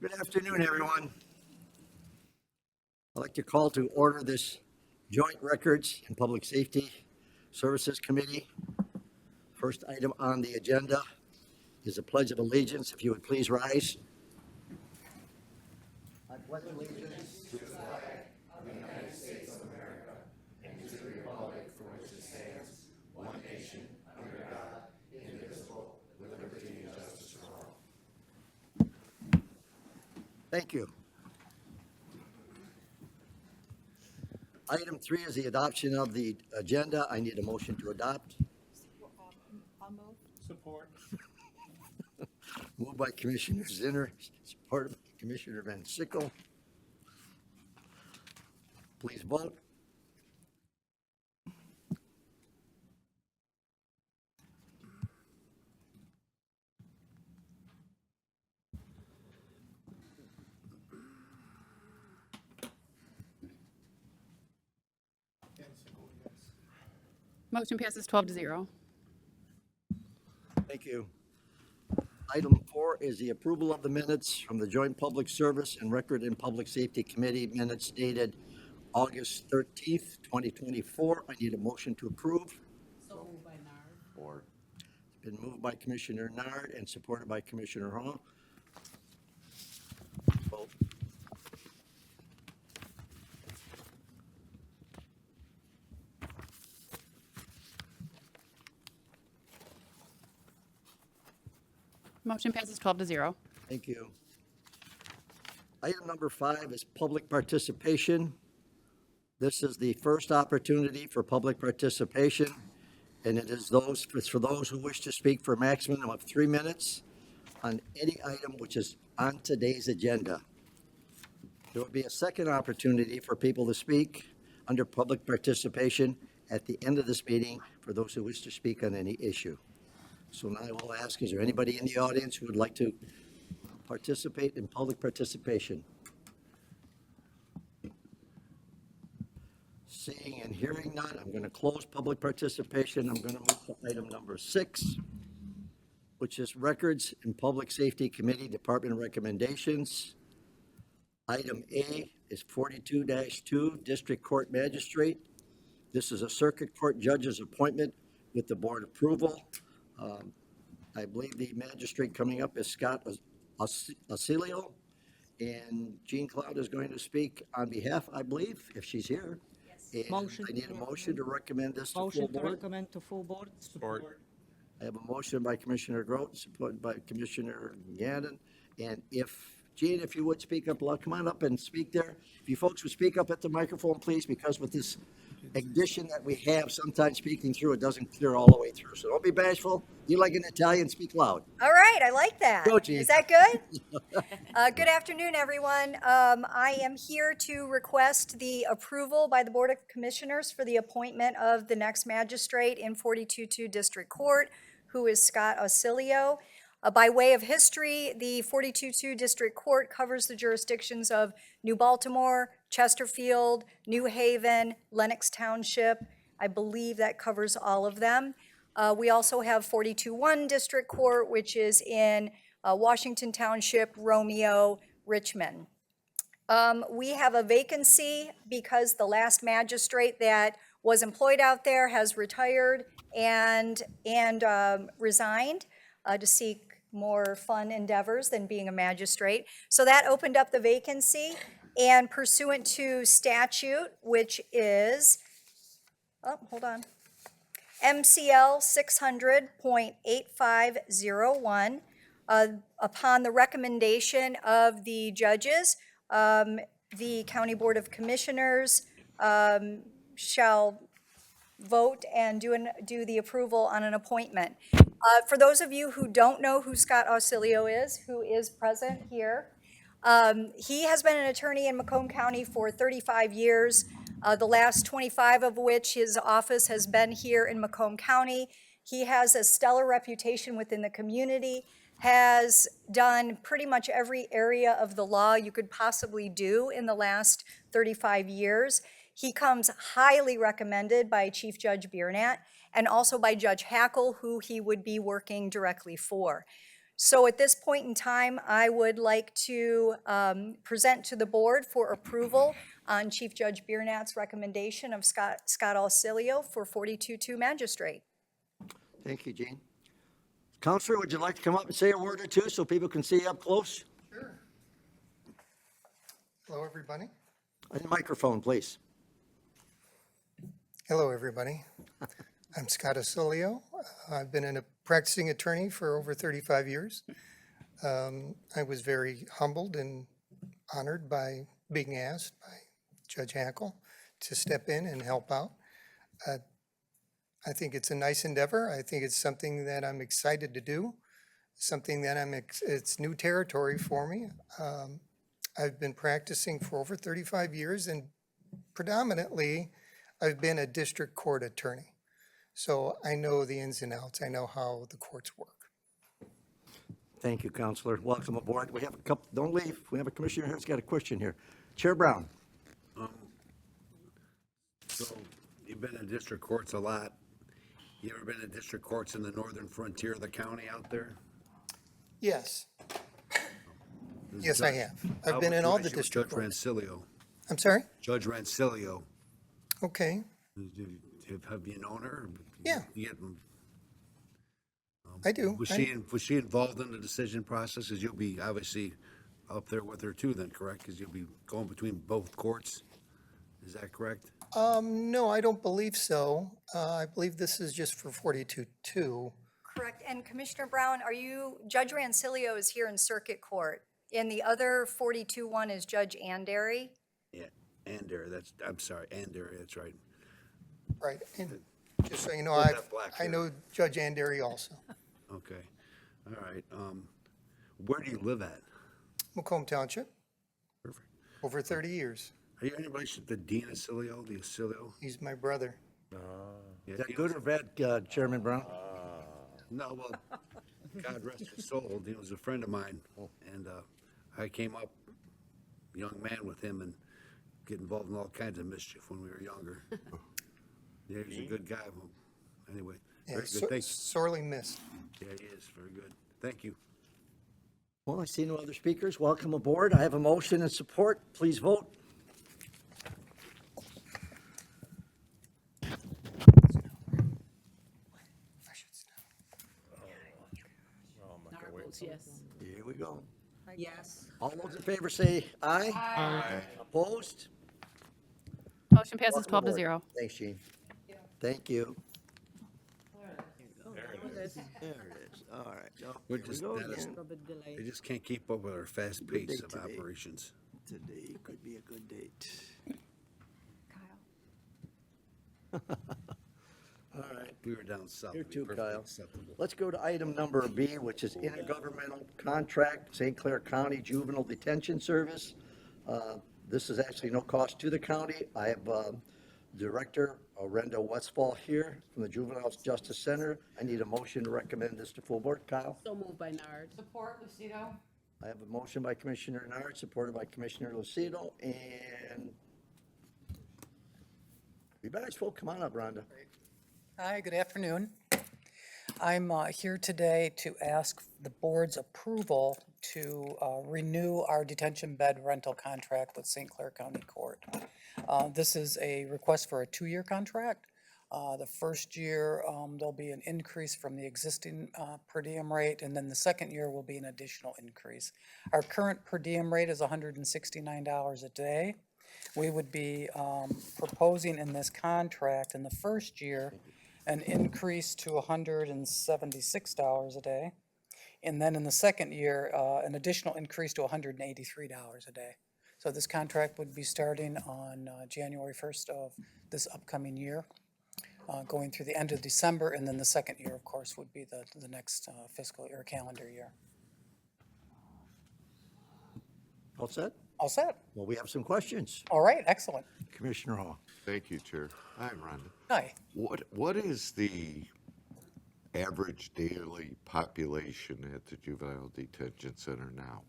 Good afternoon, everyone. I'd like to call to order this Joint Records and Public Safety Services Committee. First item on the agenda is the Pledge of Allegiance. If you would please rise. I pledge allegiance to the flag of the United States of America and to the republic for which it stands, one nation, under God, indivisible, with liberty and justice for all. Thank you. Item 3 is the adoption of the agenda. I need a motion to adopt. I'll move. Support. Moved by Commissioner Zinner, supported by Commissioner Van Sickle. Please vote. Motion passes 12-0. Thank you. Item 4 is the approval of the minutes from the Joint Public Service and Record and Public Safety Committee minutes dated August 13th, 2024. I need a motion to approve. So moved by Nard. Or it's been moved by Commissioner Nard and supported by Commissioner Hall. Vote. Motion passes 12-0. Thank you. Item number 5 is public participation. This is the first opportunity for public participation, and it's for those who wish to speak for a maximum of 3 minutes on any item which is on today's agenda. There will be a second opportunity for people to speak under public participation at the end of this meeting for those who wish to speak on any issue. So now I will ask, is there anybody in the audience who would like to participate in public participation? Seeing and hearing none, I'm going to close public participation. I'm going to move to item number 6, which is Records and Public Safety Committee Department Recommendations. Item A is 42-2, District Court Magistrate. This is a Circuit Court Judge's appointment with the board approval. I believe the magistrate coming up is Scott Ausilio, and Jean Cloud is going to speak on behalf, I believe, if she's here. Yes. Motion. I need a motion to recommend this to full Motion to board. recommend to full board. Support. I have a motion by Commissioner Grote, supported by Commissioner Gannon. And Jean, if you would speak up, come on up and speak there. If you folks would speak up at the microphone, please, because with this addition that we have, sometimes speaking through, it doesn't clear all the way through. So don't be bashful. You like an Italian, speak loud. All right, I like that. Go, Jean. Is that good? Good afternoon, everyone. I am here to request the approval by the Board of Commissioners for the appointment of the next magistrate in 42-2 District Court, who is Scott Ausilio. By way of history, the 42-2 District Court covers the jurisdictions of New Baltimore, Chesterfield, New Haven, Lenox Township. I believe that covers all of them. We also have 42-1 District Court, which is in Washington Township, Romeo, Richmond. We have a vacancy because the last magistrate that was employed out there has retired and resigned to seek more fun endeavors than being a magistrate. So that opened up the vacancy, and pursuant to statute, which is, MCL 600.8501, upon the recommendation of the judges, the County Board of Commissioners shall vote and do the approval on an appointment. For those of you who don't know who Scott Ausilio is, who is present here, he has been an attorney in Macomb County for 35 years, the last 25 of which his office has been here in Macomb County. He has a stellar reputation within the community, has done pretty much every area of the law you could possibly do in the last 35 years. He comes highly recommended by Chief Judge Biernat and also by Judge Hackle, who he would be working directly for. So at this point in time, I would like to present to the board for approval on Chief Judge Biernat's recommendation of Scott Ausilio for 42-2 magistrate. Thank you, Gene. Counselor, would you like to come up and say a word or two so people can see you up close? Sure. Hello, everybody. And the microphone, please. Hello, everybody. I'm Scott Ausilio. I've been a practicing attorney for over 35 years. I was very humbled and honored by being asked by Judge Hackle to step in and help out. I think it's a nice endeavor. I think it's something that I'm excited to do, something that it's new territory for me. I've been practicing for over 35 years, and predominantly I've been a district court attorney. So I know the ins and outs. I know how the courts work. Thank you, Counselor. Welcome aboard. We have a couple, don't leave. We have a commissioner here who's got a question here. Chair Brown. So you've been in district courts a lot. You ever been in district courts in the northern frontier of the county out there? Yes. Yes, I have. I've been in all the district Judge courts. Rancilio. I'm sorry? Judge Rancilio. Okay. Have you known her? Yeah. You get, I do. was she involved in the decision process? Because you'll be obviously up there with her too then, correct? Because you'll be going between both courts. Is that correct? No, I don't believe so. I believe this is just for 42-2. Correct. And Commissioner Brown, Judge Rancilio is here in circuit court. And the other 42-1 is Judge Andary. Yeah, Andary, I'm sorry, Andary, that's right. Right. And just so you know, Put that black I there. know Judge Andary also. Okay, all right. Where do you live at? Macomb Township, Perfect. over 30 years. Are you any relation to Dean Ausilio, the Ausilio? He's my brother. Yeah, Is that Dean good or bad, Chairman Brown? No, well, God rest his soul. He was a friend of mine, and I came up, young man, with him and get involved in all kinds of mischief when we were younger. Yeah, he's a good guy. Well, anyway, Yeah, very good. Thank you. sorely missed. Yeah, he is very good. Thank you. Well, I see no other speakers. Welcome aboard. I have a motion and support. Please vote. Nard votes yes. Here we go. Yes. All those in favor say aye. Aye. Opposed? Motion passes Welcome 12 to aboard. 0. Thanks, Gene. Thank you. There it is. All right. Oh, We're here we just go not as- again. They just can't keep up with our fast Good pace day of today. operations. Today could be a good date. All right. We were down south. Here it'd be too, perfectly Kyle. acceptable. Let's go to item number B, which is intergovernmental contract, St. Clair County Juvenile Detention Service. This is actually no cost to the county. I have Director Orenda Westfall here from the Juvenile Justice Center. I need a motion to recommend this to full board. Kyle? So moved by Nard. Support Lucido. I have a motion by Commissioner Nard, supported by Commissioner Lucido, and you guys, folks, come on up, Rhonda. Hi, good afternoon. I'm here today to ask the board's approval to renew our detention bed rental contract with St. Clair County Court. This is a request for a 2-year contract. The first year, there'll be an increase from the existing per diem rate, and then the second year will be an additional increase. Our current per diem rate is $169 a day. We would be proposing in this contract in the first year an increase to $176 a day. And then in the second year, an additional increase to $183 a day. So this contract would be starting on January 1st of this upcoming year, going through the end of December, and then the second year, of course, would be the next fiscal year, calendar year. All set? All set? Well, we have some questions. All right, excellent. Commissioner Hall. Thank you, Chair. Hi, Rhonda. Hi. What is the average daily population at the Juvenile Detention Center now?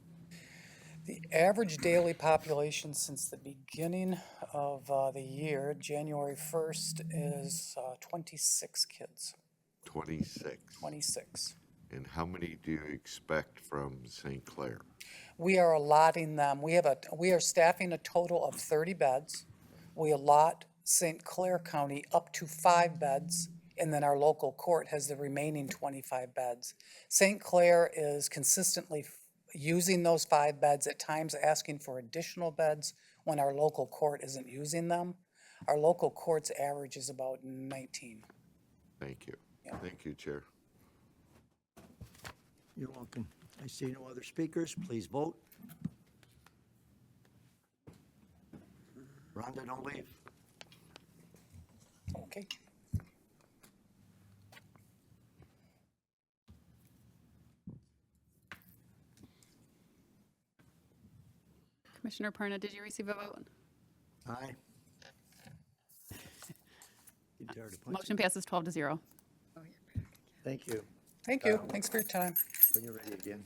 The average daily population since the beginning of the year, January 1st, is 26 kids. 26. 26. And how many do you expect from St. Clair? We are allotting them, we are staffing a total of 30 beds. We allot St. Clair County up to 5 beds, and then our local court has the remaining 25 beds. St. Clair is consistently using those 5 beds, at times asking for additional beds when our local court isn't using them. Our local court's average is about 19. Thank you. Thank you, Chair. You're welcome. I see no other speakers. Please vote. Rhonda, don't leave. Okay. Commissioner Perna, did you receive a vote? Aye. You dare to punch? Motion passes 12-0. Thank you. Thank you. Thanks for your time. When you're ready again.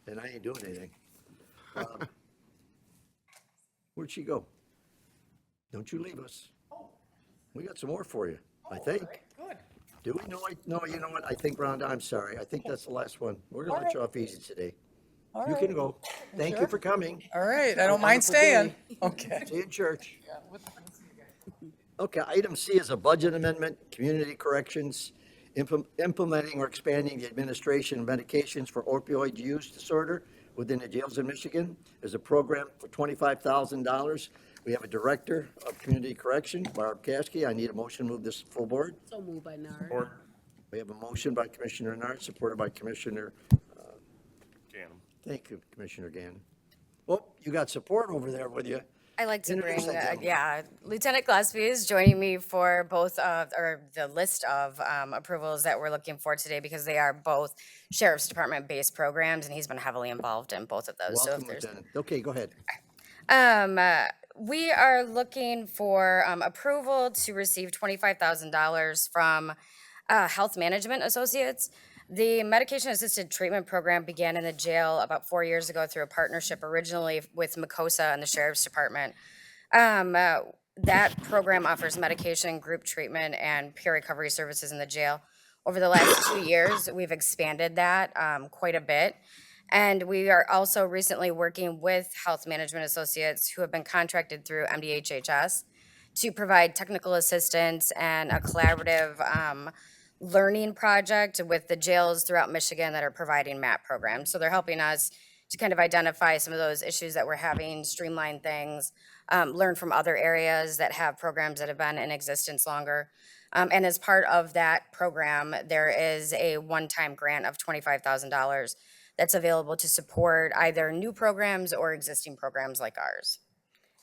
And I ain't doing anything. Where'd she go? Don't you leave us. We got some more for you, I think. Good. Do we? No, you know what? I think, Rhonda, I'm sorry. I think that's the last one. We're gonna let you off easy today. All You right. can go. Thank you Sure? for coming. All right, I don't mind Wonderful staying. day. Okay. See you in church. Okay, item C is a budget amendment, community corrections, implementing or expanding the administration of medications for opioid use disorder within the jails in Michigan. There's a program for $25,000. We have a director of community correction, Barb Caskey. I need a motion to move this full board. So moved by Nard. We have a motion by Commissioner Nart, supported by Commissioner Ganem. Thank you, Commissioner Gannon. Oh, you got support over there with you. I'd like to Introduce bring, that gentleman. Lieutenant Gillespie is joining me for both or the list of approvals that we're looking for today, because they are both Sheriff's Department-based programs, and he's been heavily involved in both of those. So Welcome, if there's, Lieutenant. Okay, go ahead. we are looking for approval to receive $25,000 from Health Management Associates. The medication-assisted treatment program began in the jail about 4 years ago through a partnership originally with Macomb and the Sheriff's Department. That program offers medication, group treatment, and peer recovery services in the jail. Over the last 2 years, we've expanded that quite a bit. And we are also recently working with Health Management Associates, who have been contracted through MDHHS, to provide technical assistance and a collaborative learning project with the jails throughout Michigan that are providing MAP programs. So they're helping us to kind of identify some of those issues that we're having, streamline things, learn from other areas that have programs that have been in existence longer. And as part of that program, there is a one-time grant of $25,000 that's available to support either new programs or existing programs like ours.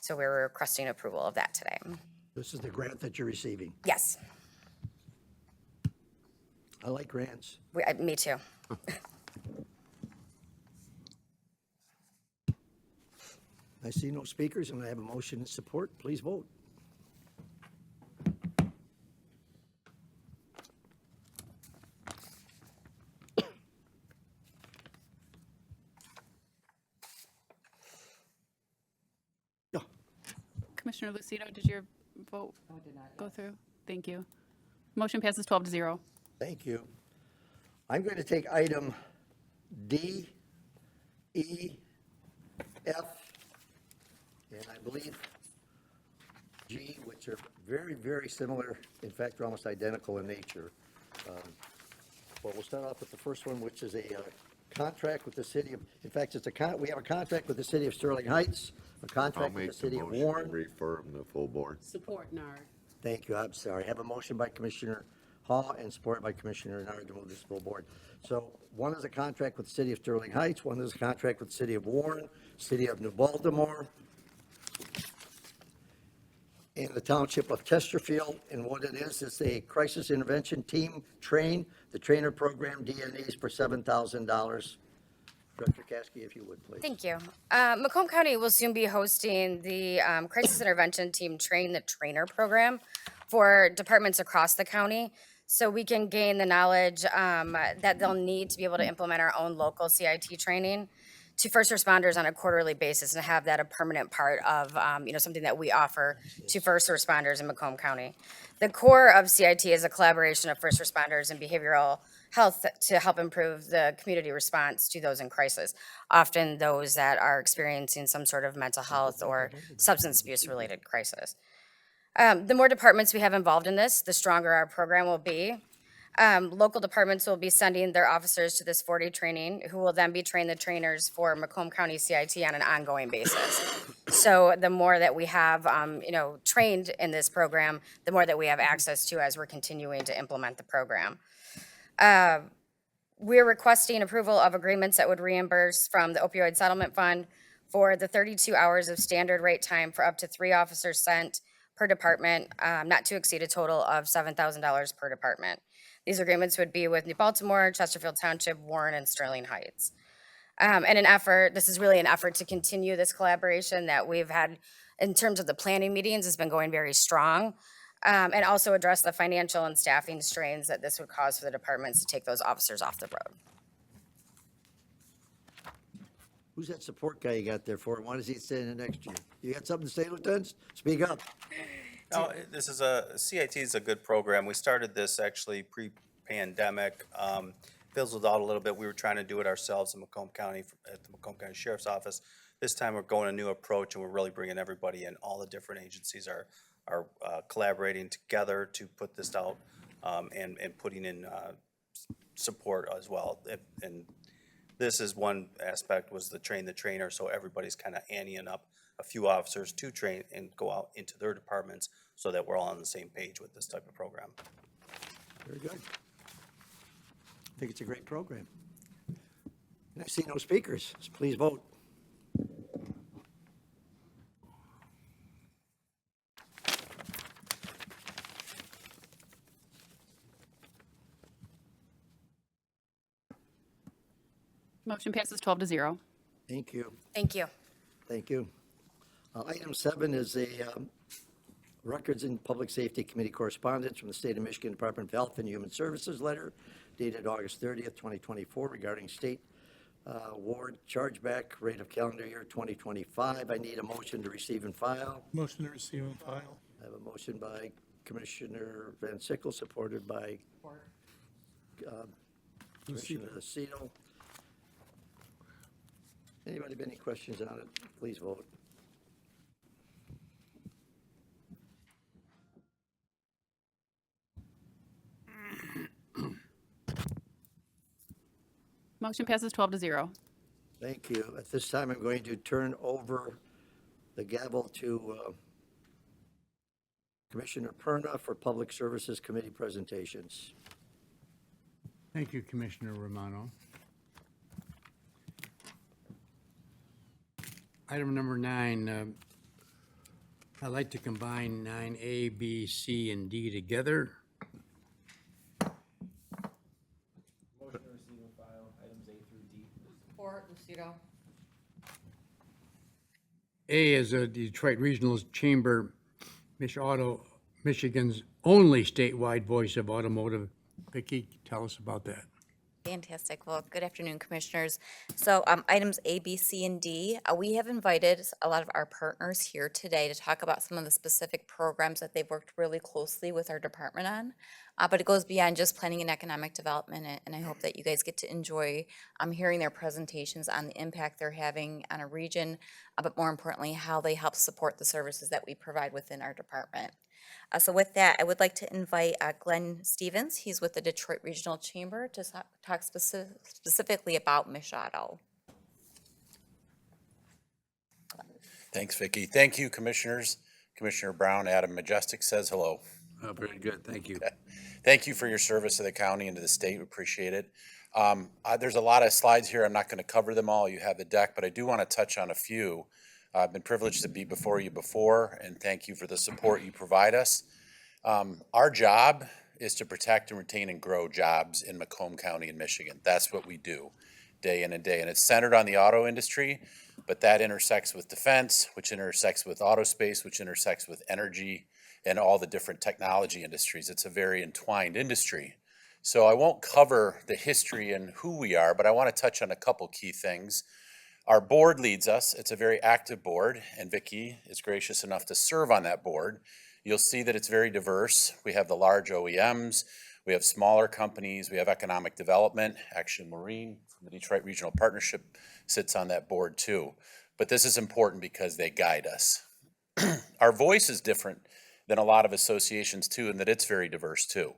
So we're requesting approval of that today. This is the grant that you're receiving. Yes, I like grants. me too. I see no speakers, and I have a motion in support. Please vote. Yeah. Commissioner Lucido, did your vote go through? Thank you. Motion passes 12-0. Thank you. I'm going to take item D, E, F, and I believe G, which are very, very similar. In fact, they're almost identical in nature. Well, we'll start off with the first one, which is a contract with the city of, in fact, we have a contract with the city of Sterling Heights, a I'll contract with make the the city of motion to Warren. refer them to full board. Support Nard. Thank you, I'm sorry. I have a motion by Commissioner Hall and supported by Commissioner Nard to move this full board. So one is a contract with the city of Sterling Heights, one is a contract with the city of Warren, city of New Baltimore, and the township of Chesterfield. And what it is a crisis intervention team train, the trainer program, DNAs for $7,000. Director Caskey, if you would, please. Thank you. Macomb County will soon be hosting the Crisis Intervention Team Train the Trainer program for departments across the county, so we can gain the knowledge that they'll need to be able to implement our own local CIT training to first responders on a quarterly basis, and have that a permanent part of something that we offer to first responders in Macomb County. The core of CIT is a collaboration of first responders and behavioral health to help improve the community response to those in crisis, often those that are experiencing some sort of mental health or substance abuse related crisis. The more departments we have involved in this, the stronger our program will be. Local departments will be sending their officers to this 4-day training, who will then be trained the trainers for Macomb County CIT on an ongoing basis. So the more that we have, trained in this program, the more that we have access to as we're continuing to implement the program. We're requesting approval of agreements that would reimburse from the opioid settlement fund for the 32 hours of standard rate time for up to 3 officers sent per department, not to exceed a total of $7,000 per department. These agreements would be with New Baltimore, Chesterfield Township, Warren, and Sterling Heights. This is really an effort to continue this collaboration that we've had in terms of the planning meetings has been going very strong. And also address the financial and staffing strains that this would cause for the departments to take those officers off the road. Who's that support guy you got there for? Why does he stay in the next year? You got something to say, Lieutenant? Speak up. No, this is CIT is a good program. We started this actually pre-pandemic. Fizzled out a little bit. We were trying to do it ourselves in Macomb County, at the Macomb County Sheriff's Office. This time we're going a new approach and we're really bringing everybody in. All the different agencies are collaborating together to put this out and putting in support as well. And this is one aspect, was the train the trainer, so everybody's kind of anteing up a few officers to train and go out into their departments so that we're all on the same page with this type of program. Very good. I think it's a great program. And I see no speakers, so please vote. Motion passes 12-0. Thank you. Thank you. Thank you. Item 7 is a Records and Public Safety Committee correspondence from the State of Michigan Department of Health and Human Services letter dated August 30th, 2024 regarding state ward chargeback rate of calendar year 2025. I need a motion to receive and file. Motion to receive and file. I have a motion by Commissioner Van Sickle, supported by Commissioner Lucido. Anybody have any questions on it? Please vote. Motion passes 12-0. Thank you. At this time, I'm going to turn over the gavel to Commissioner Perna for Public Services Committee presentations. Thank you, Commissioner Romano. Item number 9, I'd like to combine 9A, B, C, and D together. Motion to receive and file items A through D. Support, Lucido. A is a Detroit Regional Chamber, Michigan's only statewide voice of automotive. Vicki, tell us about that. Fantastic. Well, good afternoon, Commissioners. So items A, B, C, and D, we have invited a lot of our partners here today to talk about some of the specific programs that they've worked really closely with our department on. But it goes beyond just planning and economic development, and I hope that you guys get to enjoy hearing their presentations on the impact they're having on a region, but more importantly, how they help support the services that we provide within our department. So with that, I would like to invite Glenn Stevens. He's with the Detroit Regional Chamber to talk specifically about Mich Auto. Thanks, Vicki. Thank you, Commissioners. Commissioner Brown, Adam Majestic says hello. Very good, thank you. Thank you for your service to the county and to the state. We appreciate it. There's a lot of slides here. I'm not going to cover them all. You have the deck, but I do want to touch on a few. I've been privileged to be before you before, and thank you for the support you provide us. Our job is to protect and retain and grow jobs in Macomb County in Michigan. That's what we do day in and day. And it's centered on the auto industry, but that intersects with defense, which intersects with auto space, which intersects with energy and all the different technology industries. It's a very entwined industry. So I won't cover the history and who we are, but I want to touch on a couple key things. Our board leads us. It's a very active board, and Vicki is gracious enough to serve on that board. You'll see that it's very diverse. We have the large OEMs. We have smaller companies, we have economic development. Actually, Maureen from the Detroit Regional Partnership sits on that board too. But this is important because they guide us. Our voice is different than a lot of associations too, in that it's very diverse too.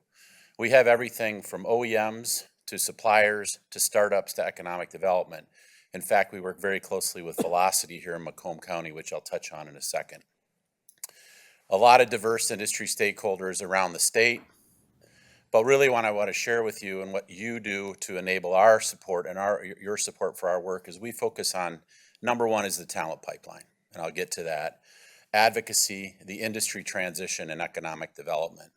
We have everything from OEMs to suppliers to startups to economic development. In fact, we work very closely with Velocity here in Macomb County, which I'll touch on in a second. A lot of diverse industry stakeholders around the state. But really what I want to share with you and what you do to enable our support and your support for our work is we focus on, number one is the talent pipeline, and I'll get to that. Advocacy, the industry transition, and economic development.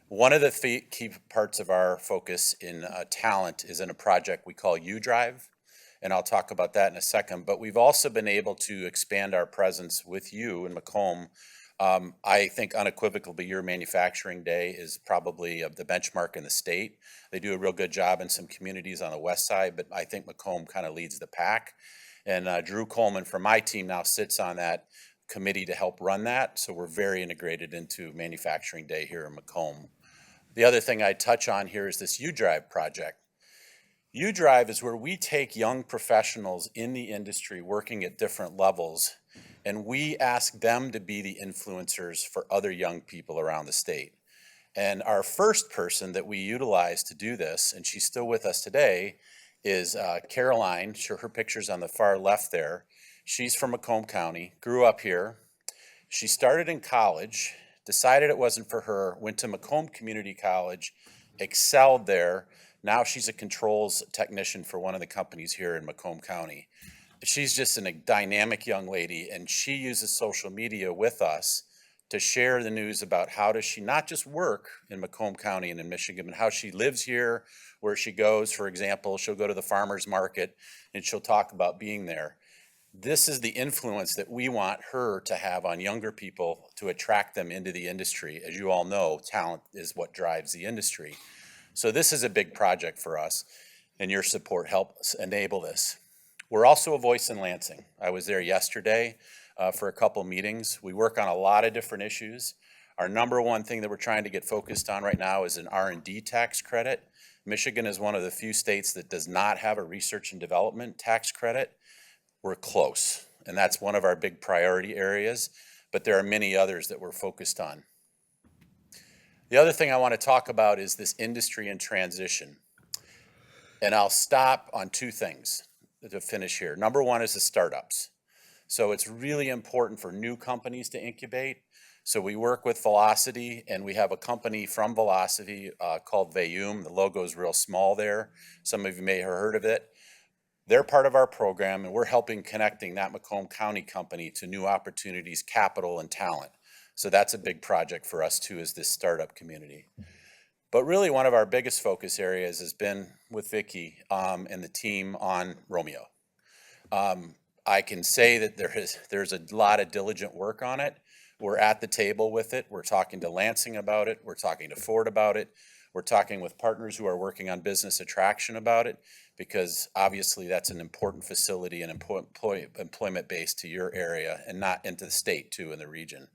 One of the key parts of our focus in talent is in a project we call U-Drive, and I'll talk about that in a second, but we've also been able to expand our presence with you in Macomb. I think unequivocally your manufacturing day is probably the benchmark in the state. They do a real good job in some communities on the west side, but I think Macomb kind of leads the pack. And Drew Coleman from my team now sits on that committee to help run that, so we're very integrated into manufacturing day here in Macomb. The other thing I touch on here is this U-Drive project. U-Drive is where we take young professionals in the industry working at different levels, and we ask them to be the influencers for other young people around the state. And our first person that we utilize to do this, and she's still with us today, is Caroline. Her picture's on the far left there. She's from Macomb County, grew up here. She started in college, decided it wasn't for her, went to Macomb Community College, excelled there. Now she's a controls technician for one of the companies here in Macomb County. She's just a dynamic young lady, and she uses social media with us to share the news about how does she not just work in Macomb County and in Michigan, but how she lives here, where she goes. For example, she'll go to the farmer's market and she'll talk about being there. This is the influence that we want her to have on younger people to attract them into the industry. As you all know, talent is what drives the industry. So this is a big project for us, and your support helps enable this. We're also a voice in Lansing. I was there yesterday for a couple meetings. We work on a lot of different issues. Our number one thing that we're trying to get focused on right now is an R&D tax credit. Michigan is one of the few states that does not have a research and development tax credit. We're close, and that's one of our big priority areas, but there are many others that we're focused on. The other thing I want to talk about is this industry in transition. And I'll stop on two things to finish here. Number one is the startups. So it's really important for new companies to incubate. So we work with Velocity, and we have a company from Velocity called Vayum. The logo is real small there. Some of you may have heard of it. They're part of our program, and we're helping connecting that Macomb County company to new opportunities, capital, and talent. So that's a big project for us too, is this startup community. But really one of our biggest focus areas has been with Vicki and the team on Romeo. I can say that there's a lot of diligent work on it. We're at the table with it. We're talking to Lansing about it. We're talking to Ford about it. We're talking with partners who are working on business attraction about it, because obviously that's an important facility and employment base to your area and not into the state too, in the region.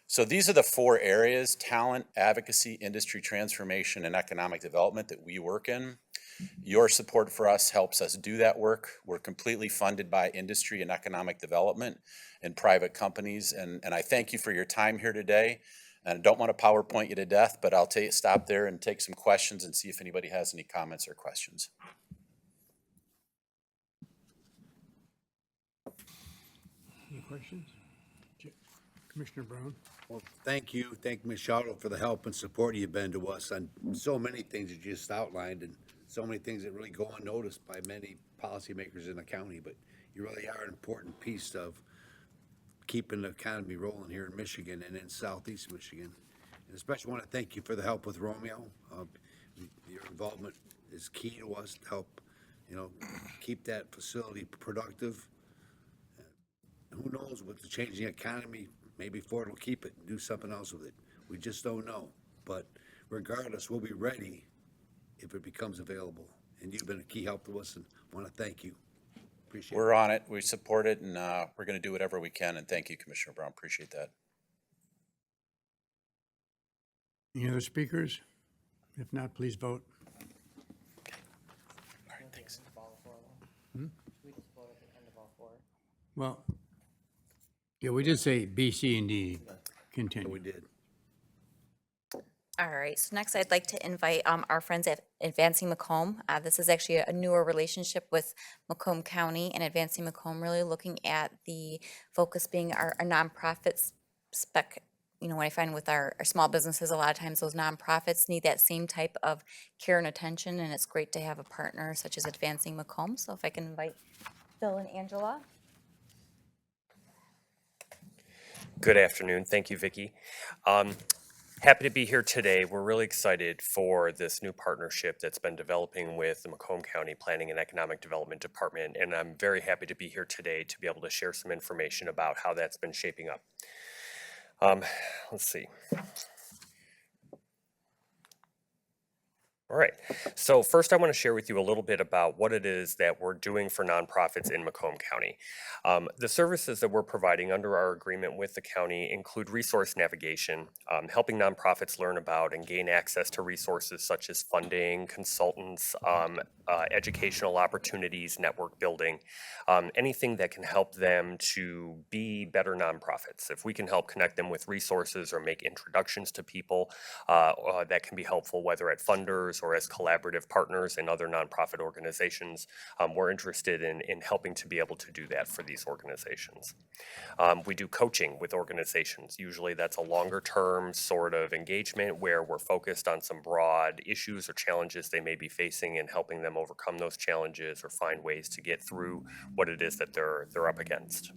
So these are the four areas: talent, advocacy, industry transformation, and economic development that we work in. Your support for us helps us do that work. We're completely funded by industry and economic development and private companies. And I thank you for your time here today. And I don't want to PowerPoint you to death, but I'll stop there and take some questions and see if anybody has any comments or questions. Any questions? Commissioner Brown? Well, thank you. Thank Ms. Shotto for the help and support you've been to us on so many things you just outlined, and so many things that really go unnoticed by many policymakers in the county. But you really are an important piece of keeping the economy rolling here in Michigan and in southeast Michigan. And especially want to thank you for the help with Romeo. Your involvement is key to us to help, keep that facility productive. Who knows, with the changing economy, maybe Ford will keep it and do something else with it. We just don't know. But regardless, we'll be ready if it becomes available. And you've been a key help to us, and want to thank you. Appreciate it. We're on it. We support it, and we're going to do whatever we can. And thank you, Commissioner Brown. Appreciate that. Any other speakers? If not, please vote. All right, thanks. Well, yeah, we did say B, C, and D continue. We did. All right, so next I'd like to invite our friends at Advancing Macomb. This is actually a newer relationship with Macomb County and Advancing Macomb, really looking at the focus being our nonprofits spec. You know, what I find with our small businesses, a lot of times those nonprofits need that same type of care and attention, and it's great to have a partner such as Advancing Macomb. So if I can invite Phil and Angela. Good afternoon. Thank you, Vicki. Happy to be here today. We're really excited for this new partnership that's been developing with the Macomb County Planning and Economic Development Department, and I'm very happy to be here today to be able to share some information about how that's been shaping up. Let's see. All right, so first I want to share with you a little bit about what it is that we're doing for nonprofits in Macomb County. The services that we're providing under our agreement with the county include resource navigation, helping nonprofits learn about and gain access to resources such as funding, consultants, educational opportunities, network building, anything that can help them to be better nonprofits. If we can help connect them with resources or make introductions to people that can be helpful, whether at funders or as collaborative partners in other nonprofit organizations, we're interested in helping to be able to do that for these organizations. We do coaching with organizations. Usually that's a longer term sort of engagement where we're focused on some broad issues or challenges they may be facing and helping them overcome those challenges or find ways to get through what it is that they're up against.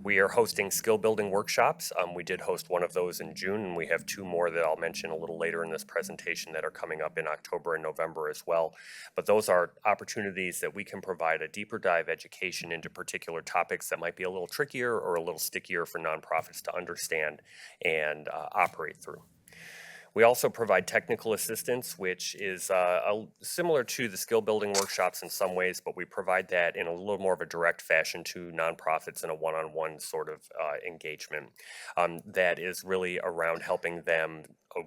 We are hosting skill building workshops. We did host one of those in June, and we have two more that I'll mention a little later in this presentation that are coming up in October and November as well. But those are opportunities that we can provide a deeper dive education into particular topics that might be a little trickier or a little stickier for nonprofits to understand and operate through. We also provide technical assistance, which is similar to the skill building workshops in some ways, but we provide that in a little more of a direct fashion to nonprofits in a one-on-one sort of engagement that is really around helping them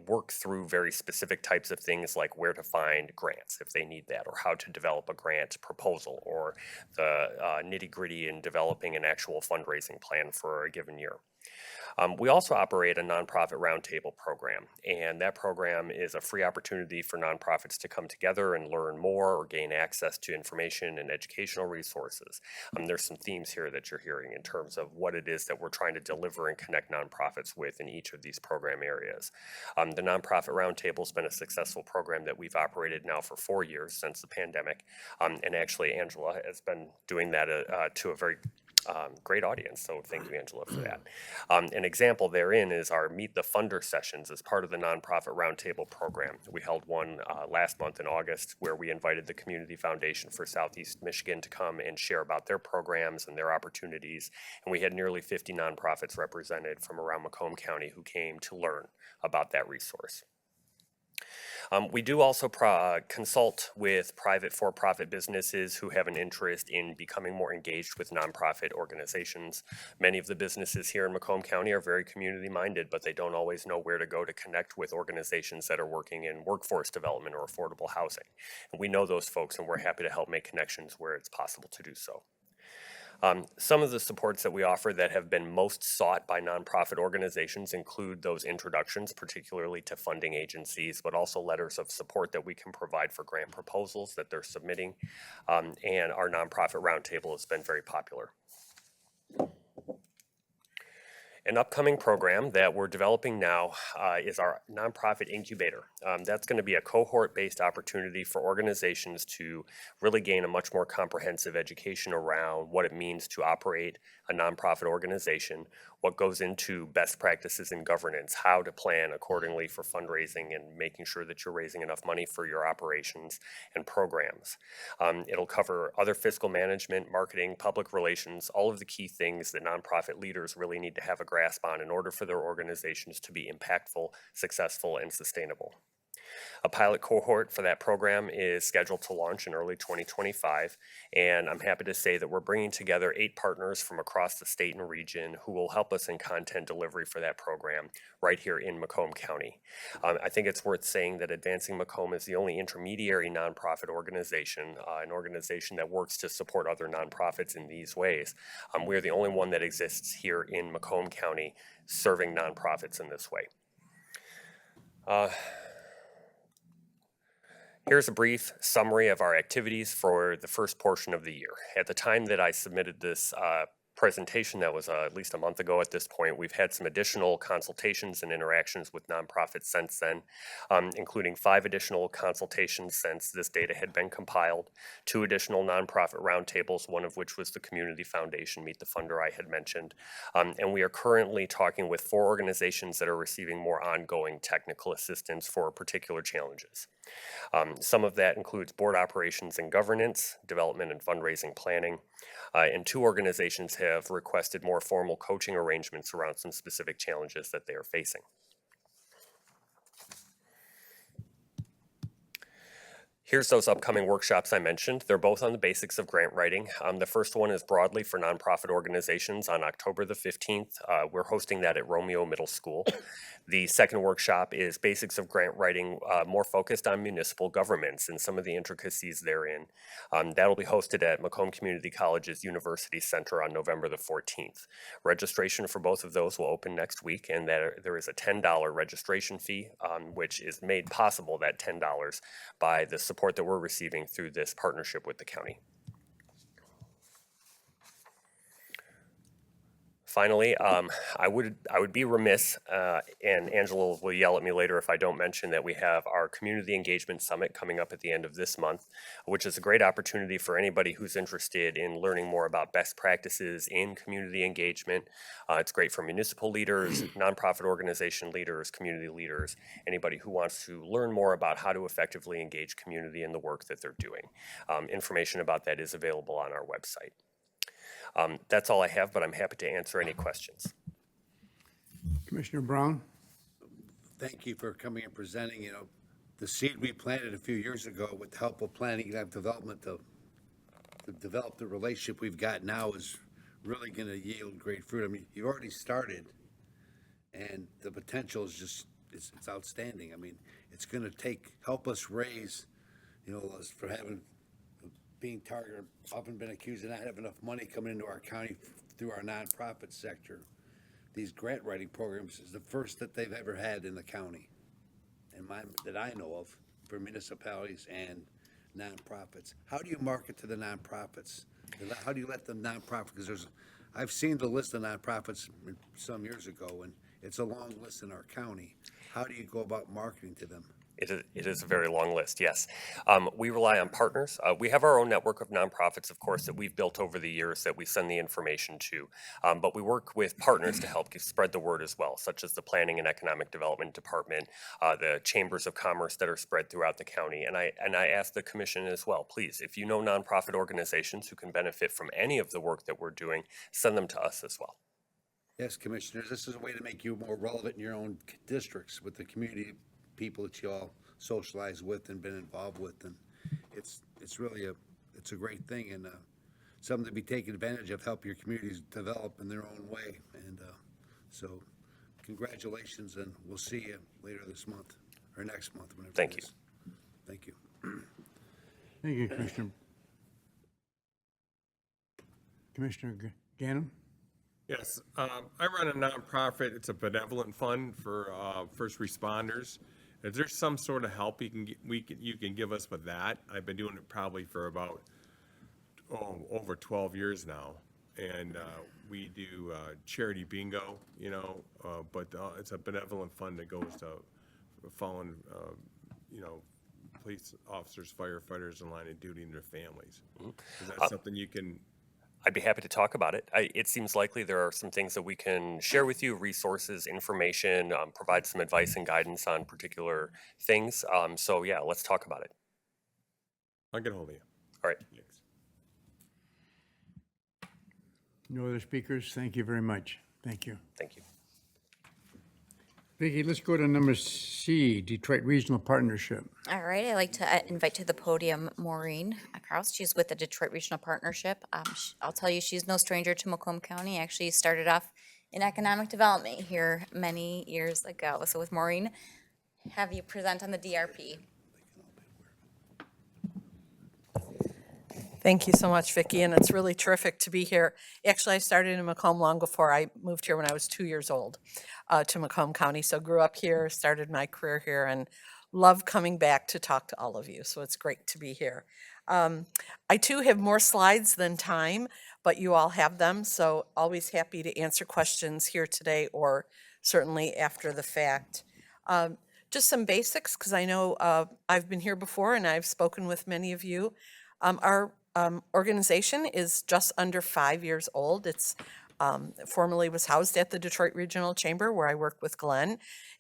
work through very specific types of things like where to find grants if they need that, or how to develop a grant proposal, or the nitty-gritty in developing an actual fundraising plan for a given year. We also operate a nonprofit roundtable program, and that program is a free opportunity for nonprofits to come together and learn more or gain access to information and educational resources. There's some themes here that you're hearing in terms of what it is that we're trying to deliver and connect nonprofits with in each of these program areas. The Nonprofit Roundtable has been a successful program that we've operated now for 4 years since the pandemic, and actually Angela has been doing that to a very great audience, so thank you, Angela, for that. An example therein is our Meet the Funder sessions as part of the Nonprofit Roundtable program. We held one last month in August where we invited the Community Foundation for Southeast Michigan to come and share about their programs and their opportunities, and we had nearly 50 nonprofits represented from around Macomb County who came to learn about that resource. We do also consult with private for-profit businesses who have an interest in becoming more engaged with nonprofit organizations. Many of the businesses here in Macomb County are very community-minded, but they don't always know where to go to connect with organizations that are working in workforce development or affordable housing. And we know those folks, and we're happy to help make connections where it's possible to do so. Some of the supports that we offer that have been most sought by nonprofit organizations include those introductions, particularly to funding agencies, but also letters of support that we can provide for grant proposals that they're submitting. And our nonprofit roundtable has been very popular. An upcoming program that we're developing now is our nonprofit incubator. That's going to be a cohort-based opportunity for organizations to really gain a much more comprehensive education around what it means to operate a nonprofit organization, what goes into best practices in governance, how to plan accordingly for fundraising and making sure that you're raising enough money for your operations and programs. It'll cover other fiscal management, marketing, public relations, all of the key things that nonprofit leaders really need to have a grasp on in order for their organizations to be impactful, successful, and sustainable. A pilot cohort for that program is scheduled to launch in early 2025, and I'm happy to say that we're bringing together 8 partners from across the state and region who will help us in content delivery for that program right here in Macomb County. I think it's worth saying that Advancing Macomb is the only intermediary nonprofit organization, an organization that works to support other nonprofits in these ways. We're the only one that exists here in Macomb County serving nonprofits in this way. Here's a brief summary of our activities for the first portion of the year. At the time that I submitted this presentation, that was at least a month ago at this point, we've had some additional consultations and interactions with nonprofits since then, including 5 additional consultations since this data had been compiled, 2 additional nonprofit roundtables, one of which was the Community Foundation Meet the Funder I had mentioned. And we are currently talking with 4 organizations that are receiving more ongoing technical assistance for particular challenges. Some of that includes board operations and governance, development and fundraising planning, and 2 organizations have requested more formal coaching arrangements around some specific challenges that they are facing. Here's those upcoming workshops I mentioned. They're both on the basics of grant writing. The first one is broadly for nonprofit organizations on October the 15th. We're hosting that at Romeo Middle School. The second workshop is basics of grant writing, more focused on municipal governments and some of the intricacies therein. That'll be hosted at Macomb Community College's University Center on November the 14th. Registration for both of those will open next week, and there is a $10 registration fee, which is made possible, that $10, by the support that we're receiving through this partnership with the county. Finally, I would be remiss, and Angela will yell at me later if I don't mention that we have our Community Engagement Summit coming up at the end of this month, which is a great opportunity for anybody who's interested in learning more about best practices in community engagement. It's great for municipal leaders, nonprofit organization leaders, community leaders, anybody who wants to learn more about how to effectively engage community in the work that they're doing. Information about that is available on our website. That's all I have, but I'm happy to answer any questions. Commissioner Brown? Thank you for coming and presenting. You know, the seed we planted a few years ago with the help of planning and development to develop the relationship we've got now is really going to yield great fruit. I mean, you've already started, and the potential is just, it's outstanding. I mean, it's going to help us raise, you know, us for being targeted, often been accused of not having enough money coming into our county through our nonprofit sector. These grant writing programs is the first that they've ever had in the county, and that I know of, for municipalities and nonprofits. How do you market to the nonprofits? How do you let the nonprofit, because I've seen the list of nonprofits some years ago, and it's a long list in our county. How do you go about marketing to them? It is a very long list, yes. We rely on partners. We have our own network of nonprofits, of course, that we've built over the years that we send the information to. But we work with partners to help spread the word as well, such as the Planning and Economic Development Department, the Chambers of Commerce that are spread throughout the county. And I ask the commission as well, please, if you know nonprofit organizations who can benefit from any of the work that we're doing, send them to us as well. Yes, commissioners, this is a way to make you more relevant in your own districts with the community people that you all socialize with and been involved with, and it's really a great thing, and something to be taken advantage of, help your communities develop in their own way. And so congratulations, and we'll see you later this month or next month, whenever. Thank you. Thank you. Thank you, Commissioner. Commissioner Ganem? Yes, I run a nonprofit. It's a benevolent fund for first responders. Is there some sort of help you can give us with that? I've been doing it probably for about over 12 years now, and we do charity bingo, you know, but it's a benevolent fund that goes to fallen, you know, police officers, firefighters in line of duty and their families. Is that something you can? I'd be happy to talk about it. It seems likely there are some things that we can share with you, resources, information, provide some advice and guidance on particular things. So yeah, let's talk about it. I'll get a hold of you. All right. Thanks. No other speakers? Thank you very much. Thank you. Thank you. Vicki, let's go to number C, Detroit Regional Partnership. All right, I'd like to invite to the podium Maureen Kraus. She's with the Detroit Regional Partnership. I'll tell you, she's no stranger to Macomb County. Actually started off in economic development here many years ago. So with Maureen, have you present on the DRP. Thank you so much, Vicki, and it's really terrific to be here. Actually, I started in Macomb long before I moved here when I was 2 years old to Macomb County. So grew up here, started my career here, and love coming back to talk to all of you. So it's great to be here. I too have more slides than time, but you all have them. So always happy to answer questions here today or certainly after the fact. Just some basics, because I know I've been here before and I've spoken with many of you. Our organization is just under 5 years old. It's formerly was housed at the Detroit Regional Chamber, where I worked with Glenn,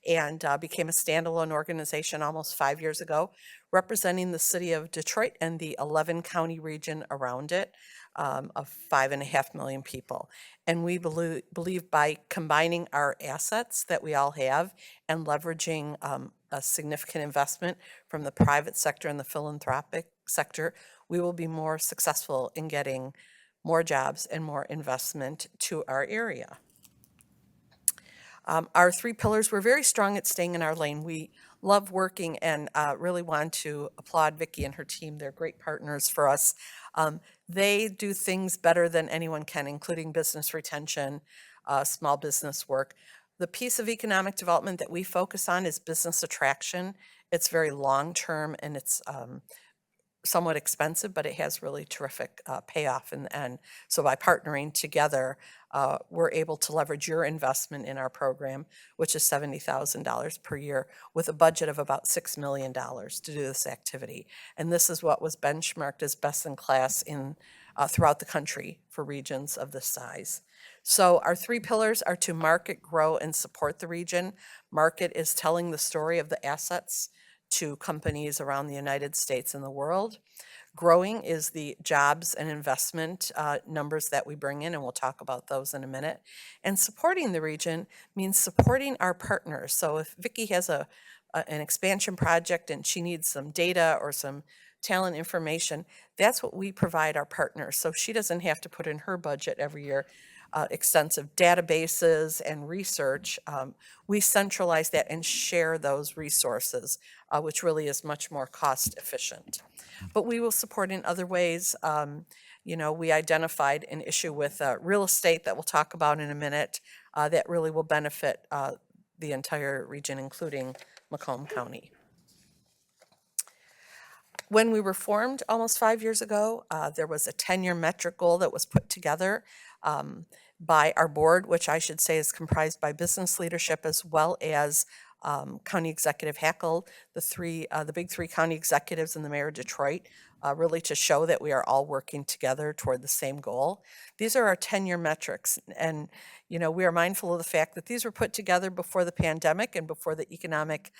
and became a standalone organization almost 5 years ago, representing the city of Detroit and the 11 county region around it of 5.5 million people. And we believe by combining our assets that we all have and leveraging a significant investment from the private sector and the philanthropic sector, we will be more successful in getting more jobs and more investment to our area. Our 3 pillars, we're very strong at staying in our lane. We love working and really want to applaud Vicki and her team. They're great partners for us. They do things better than anyone can, including business retention, small business work. The piece of economic development that we focus on is business attraction. It's very long-term and it's somewhat expensive, but it has really terrific payoff in the end. So by partnering together, we're able to leverage your investment in our program, which is $70,000 per year, with a budget of about $6 million to do this activity. And this is what was benchmarked as best in class in throughout the country for regions of this size. So our 3 pillars are to market, grow, and support the region. Market is telling the story of the assets to companies around the United States and the world. Growing is the jobs and investment numbers that we bring in, and we'll talk about those in a minute. And supporting the region means supporting our partners. So if Vicki has an expansion project and she needs some data or some talent information, that's what we provide our partners. So she doesn't have to put in her budget every year extensive databases and research. We centralize that and share those resources, which really is much more cost efficient. But we will support in other ways. We identified an issue with real estate that we'll talk about in a minute that really will benefit the entire region, including Macomb County. When we were formed almost 5 years ago, there was a 10-year metric goal that was put together by our board, which I should say is comprised by business leadership as well as County Executive Hackle, the big 3 county executives and the mayor of Detroit, really to show that we are all working together toward the same goal. These are our 10-year metrics, and we are mindful of the fact that these were put together before the pandemic and before the economic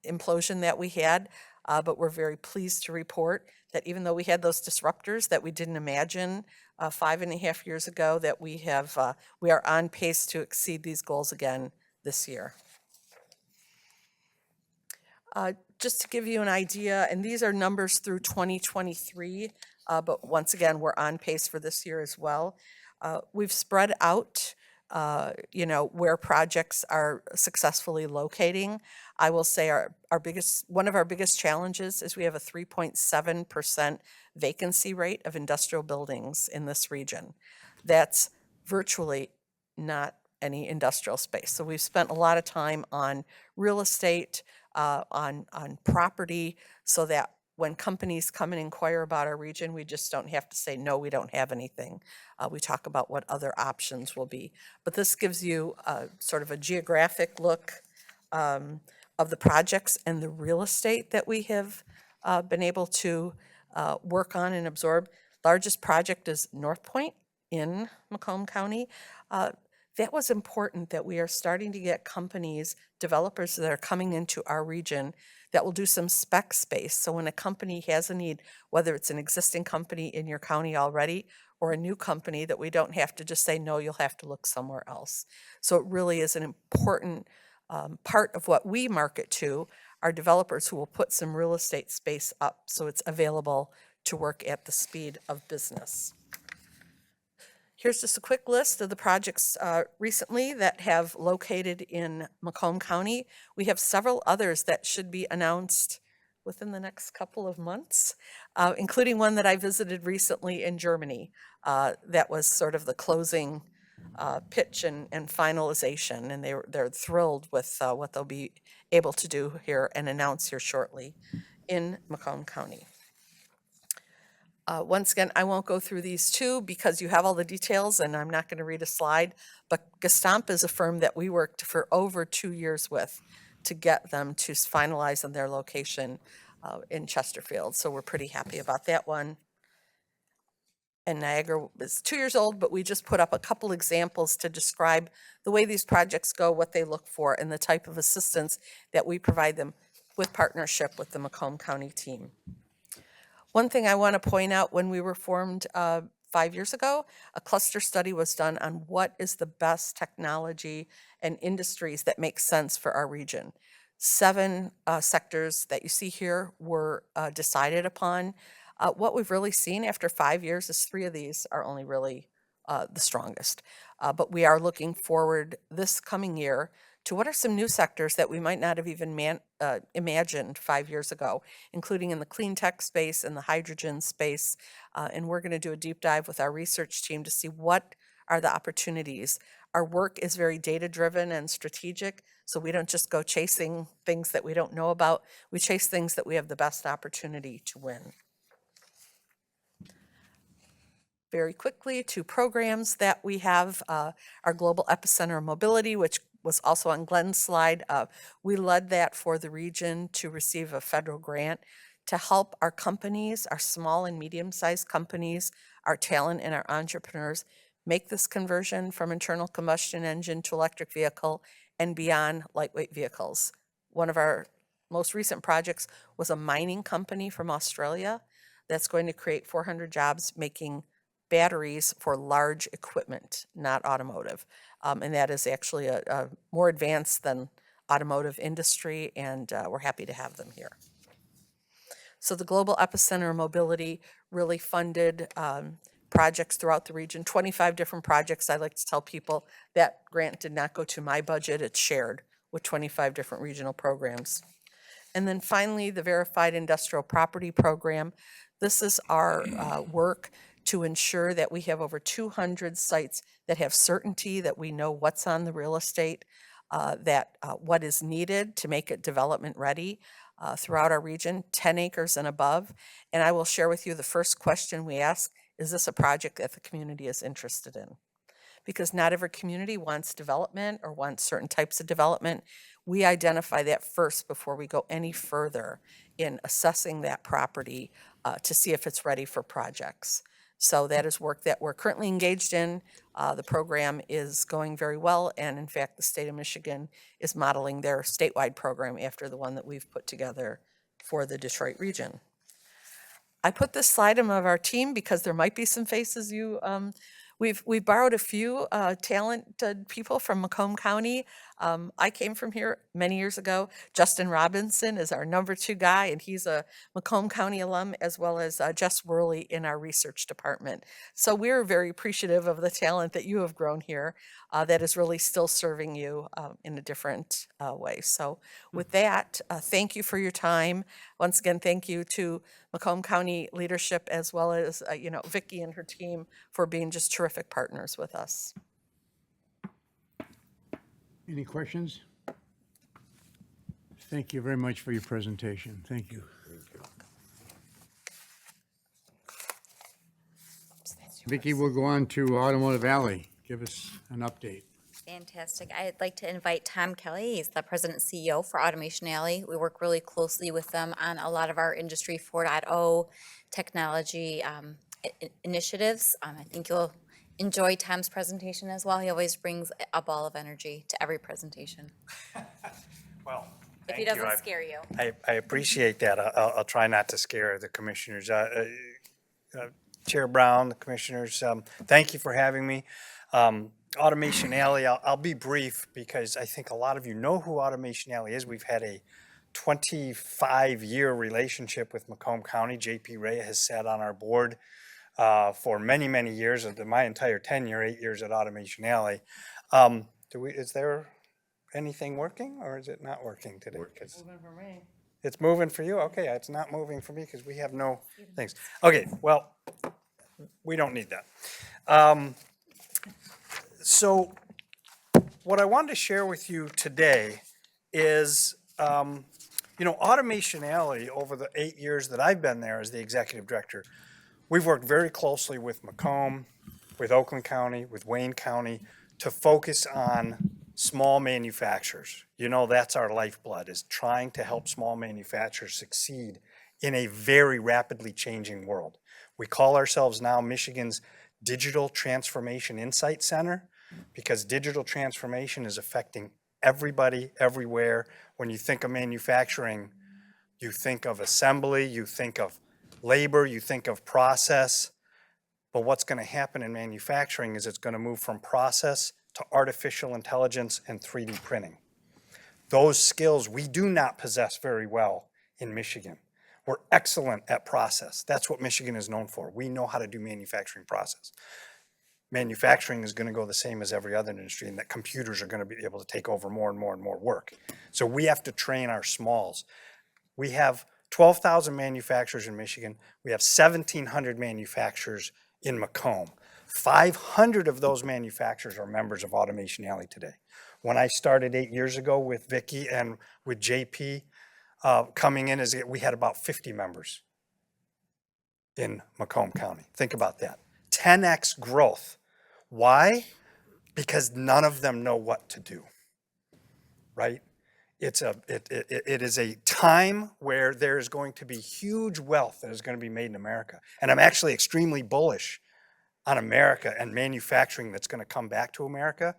implosion that we had. But we're very pleased to report that even though we had those disruptors that we didn't imagine 5.5 years ago, that we are on pace to exceed these goals again this year. Just to give you an idea, and these are numbers through 2023, but once again, we're on pace for this year as well. We've spread out where projects are successfully locating. I will say one of our biggest challenges is we have a 3.7% vacancy rate of industrial buildings in this region. That's virtually not any industrial space. So we've spent a lot of time on real estate, on property, so that when companies come and inquire about our region, we just don't have to say, no, we don't have anything. We talk about what other options will be. But this gives you sort of a geographic look of the projects and the real estate that we have been able to work on and absorb. Largest project is North Point in Macomb County. That was important that we are starting to get companies, developers that are coming into our region that will do some spec space. So when a company has a need, whether it's an existing company in your county already or a new company, that we don't have to just say, no, you'll have to look somewhere else. So it really is an important part of what we market to are developers who will put some real estate space up so it's available to work at the speed of business. Here's just a quick list of the projects recently that have located in Macomb County. We have several others that should be announced within the next couple of months, including one that I visited recently in Germany. That was sort of the closing pitch and finalization, and they're thrilled with what they'll be able to do here and announce here shortly in Macomb County. Once again, I won't go through these two because you have all the details and I'm not going to read a slide, but Gestamp is a firm that we worked for over 2 years with to get them to finalize on their location in Chesterfield. So we're pretty happy about that one. And Niagara is 2 years old, but we just put up a couple examples to describe the way these projects go, what they look for, and the type of assistance that we provide them with partnership with the Macomb County team. One thing I want to point out, when we were formed 5 years ago, a cluster study was done on what is the best technology and industries that make sense for our region. 7 sectors that you see here were decided upon. What we've really seen after 5 years is 3 of these are only really the strongest. But we are looking forward this coming year to what are some new sectors that we might not have even imagined 5 years ago, including in the clean tech space and the hydrogen space. And we're going to do a deep dive with our research team to see what are the opportunities. Our work is very data-driven and strategic, so we don't just go chasing things that we don't know about. We chase things that we have the best opportunity to win. Very quickly, 2 programs that we have, our Global Epicenter Mobility, which was also on Glenn's slide. We led that for the region to receive a federal grant to help our companies, our small and medium-sized companies, our talent and our entrepreneurs make this conversion from internal combustion engine to electric vehicle and beyond lightweight vehicles. One of our most recent projects was a mining company from Australia that's going to create 400 jobs making batteries for large equipment, not automotive. And that is actually a more advanced than automotive industry, and we're happy to have them here. So the Global Epicenter Mobility really funded projects throughout the region, 25 different projects. I like to tell people that grant did not go to my budget, it's shared with 25 different regional programs. And then finally, the Verified Industrial Property Program. This is our work to ensure that we have over 200 sites that have certainty that we know what's on the real estate, what is needed to make it development ready throughout our region, 10 acres and above. And I will share with you the first question we ask, is this a project that the community is interested in? Because not every community wants development or wants certain types of development. We identify that first before we go any further in assessing that property to see if it's ready for projects. So that is work that we're currently engaged in. The program is going very well, and in fact, the state of Michigan is modeling their statewide program after the one that we've put together for the Detroit region. I put this slide of our team because there might be some faces we've borrowed a few talented people from Macomb County. I came from here many years ago. Justin Robinson is our number 2 guy, and he's a Macomb County alum, as well as Jess Worley in our research department. So we're very appreciative of the talent that you have grown here that is really still serving you in a different way. So with that, thank you for your time. Once again, thank you to Macomb County leadership, as well as Vicki and her team for being just terrific partners with us. Any questions? Thank you very much for your presentation. Thank you. Vicki, we'll go on to Automotive Alley. Give us an update. Fantastic. I'd like to invite Tom Kelly. He's the president and CEO for Automation Alley. We work really closely with them on a lot of our Industry 4.0 technology initiatives. I think you'll enjoy Tom's presentation as well. He always brings a ball of energy to every presentation. Well, if he thank doesn't scare you. I appreciate that. I'll try not to scare the commissioners. Chair Brown, the commissioners, thank you for having me. Automation Alley, I'll be brief because I think a lot of you know who Automation Alley is. We've had a 25-year relationship with Macomb County. JP Ray has sat on our board for many, many years, of my entire tenure, 8 years at Automation Alley. Is there anything working, or is it not working today? 'Cause it's moving for you? Okay, it's not moving for me because we have no things. Okay, well, we don't need that. So what I wanted to share with you today is, Automation Alley, over the 8 years that I've been there as the executive director, we've worked very closely with Macomb, with Oakland County, with Wayne County, to focus on small manufacturers. That's our lifeblood, is trying to help small manufacturers succeed in a very rapidly changing world. We call ourselves now Michigan's Digital Transformation Insight Center, because digital transformation is affecting everybody, everywhere. When you think of manufacturing, you think of assembly, you think of labor, you think of process. But what's going to happen in manufacturing is it's going to move from process to artificial intelligence and 3D printing. Those skills we do not possess very well in Michigan. We're excellent at process. That's what Michigan is known for. We know how to do manufacturing process. Manufacturing is going to go the same as every other industry, and that computers are going to be able to take over more and more and more work. So we have to train our smalls. We have 12,000 manufacturers in Michigan. We have 1,700 manufacturers in Macomb. 500 of those manufacturers are members of Automation Alley today. When I started 8 years ago with Vicki and with JP coming in, we had about 50 members in Macomb County. Think about that. 10x growth. Why? Because none of them know what to do, right? It is a time where there's going to be huge wealth that is going to be made in America. And I'm actually extremely bullish on America and manufacturing that's going to come back to America.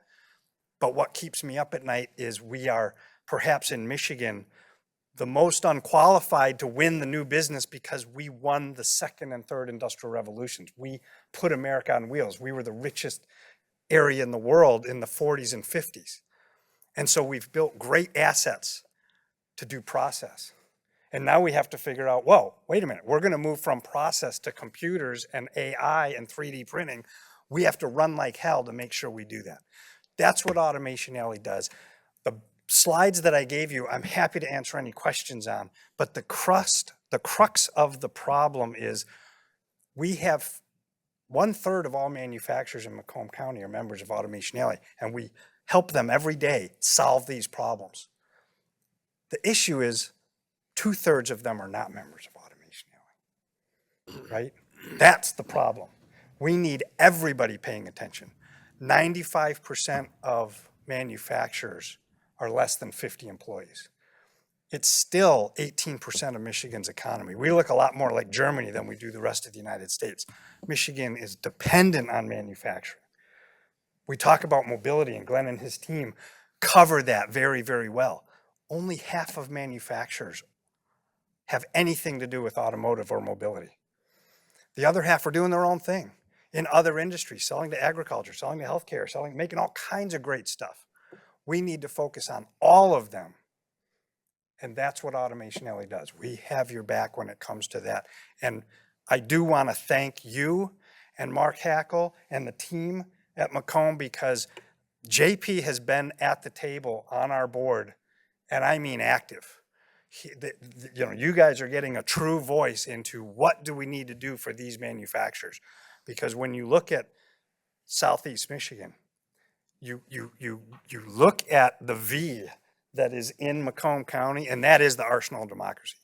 But what keeps me up at night is we are, perhaps in Michigan, the most unqualified to win the new business because we won the second and third industrial revolutions. We put America on wheels. We were the richest area in the world in the 40s and 50s. And so we've built great assets to do process. And now we have to figure out, whoa, wait a minute, we're going to move from process to computers and AI and 3D printing. We have to run like hell to make sure we do that. That's what Automation Alley does. The slides that I gave you, I'm happy to answer any questions on, but the crux of the problem is we have 1/3 of all manufacturers in Macomb County are members of Automation Alley, and we help them every day solve these problems. The issue is 2/3 of them are not members of Automation Alley, right? That's the problem. We need everybody paying attention. 95% of manufacturers are less than 50 employees. It's still 18% of Michigan's economy. We look a lot more like Germany than we do the rest of the United States. Michigan is dependent on manufacturing. We talk about mobility, and Glenn and his team cover that very, very well. Only half of manufacturers have anything to do with automotive or mobility. The other half are doing their own thing in other industries, selling to agriculture, selling to healthcare, making all kinds of great stuff. We need to focus on all of them. And that's what Automation Alley does. We have your back when it comes to that. And I do want to thank you and Mark Hackle and the team at Macomb, because JP has been at the table on our board, and I mean active. You guys are getting a true voice into what do we need to do for these manufacturers. Because when you look at Southeast Michigan, you look at the V that is in Macomb County, and that is the arsenal of democracy.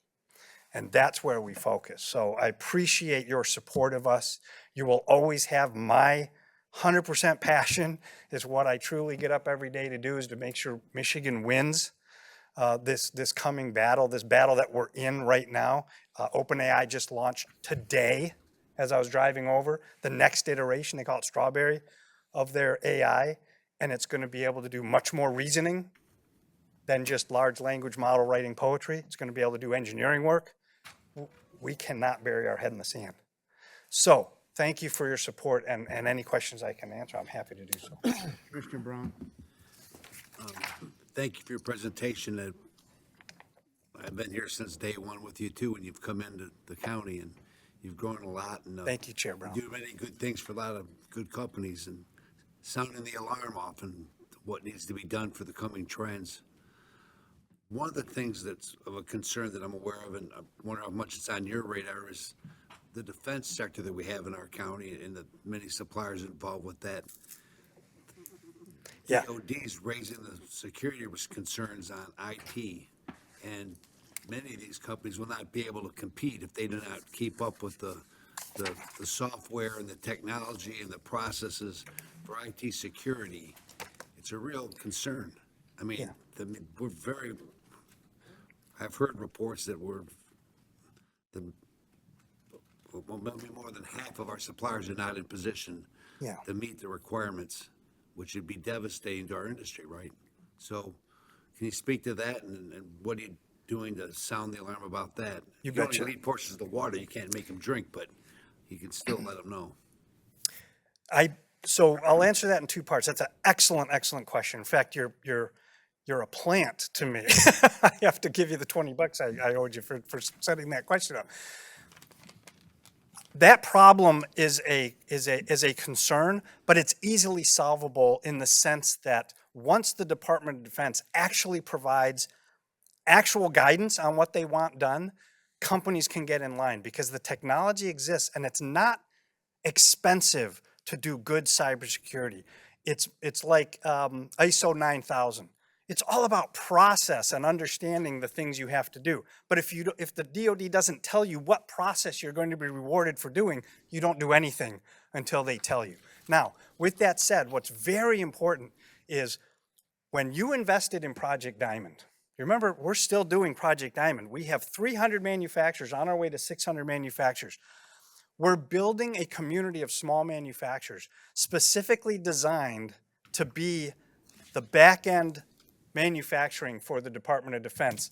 And that's where we focus. So I appreciate your support of us. You will always have my 100% passion. Is what I truly get up every day to do, is to make sure Michigan wins this coming battle, this battle that we're in right now. OpenAI just launched today as I was driving over the next iteration, they call it Strawberry, of their AI, and it's going to be able to do much more reasoning than just large language model writing poetry. It's going to be able to do engineering work. We cannot bury our head in the sand. So thank you for your support, and any questions I can answer, I'm happy to do so. Commissioner Brown? Thank you for your presentation. I've been here since day one with you too, and you've come into the county and you've grown a lot. And Thank you, Chair Brown. you do many good things for a lot of good companies and sounding the alarm off and what needs to be done for the coming trends. One of the things that's of a concern that I'm aware of, and I wonder how much it's on your radar, is the defense sector that we have in our county and the many suppliers involved with that. Yeah. DOD's raising the security concerns on IT, and many of these companies will not be able to compete if they do not keep up with the software and the technology and the processes for IT security. It's a real concern. I mean, I've heard reports that maybe more than half of our suppliers are not in position Yeah. to meet the requirements, which would be devastating to our industry, right? So can you speak to that, and what are you doing to sound the alarm about that? You can betcha. only lead portions of the water, you can't make them drink, but you can still let them know. So I'll answer that in two parts. That's an excellent, excellent question. In fact, you're a plant to me. I have to give you the $20 I owed you for setting that question up. That problem is a concern, but it's easily solvable in the sense that once the Department of Defense actually provides actual guidance on what they want done, companies can get in line because the technology exists and it's not expensive to do good cybersecurity. It's like ISO 9000. It's all about process and understanding the things you have to do. But if the DoD doesn't tell you what process you're going to be rewarded for doing, you don't do anything until they tell you. Now, with that said, what's very important is when you invested in Project Diamond, you remember we're still doing Project Diamond. We have 300 manufacturers on our way to 600 manufacturers. We're building a community of small manufacturers specifically designed to be the back-end manufacturing for the Department of Defense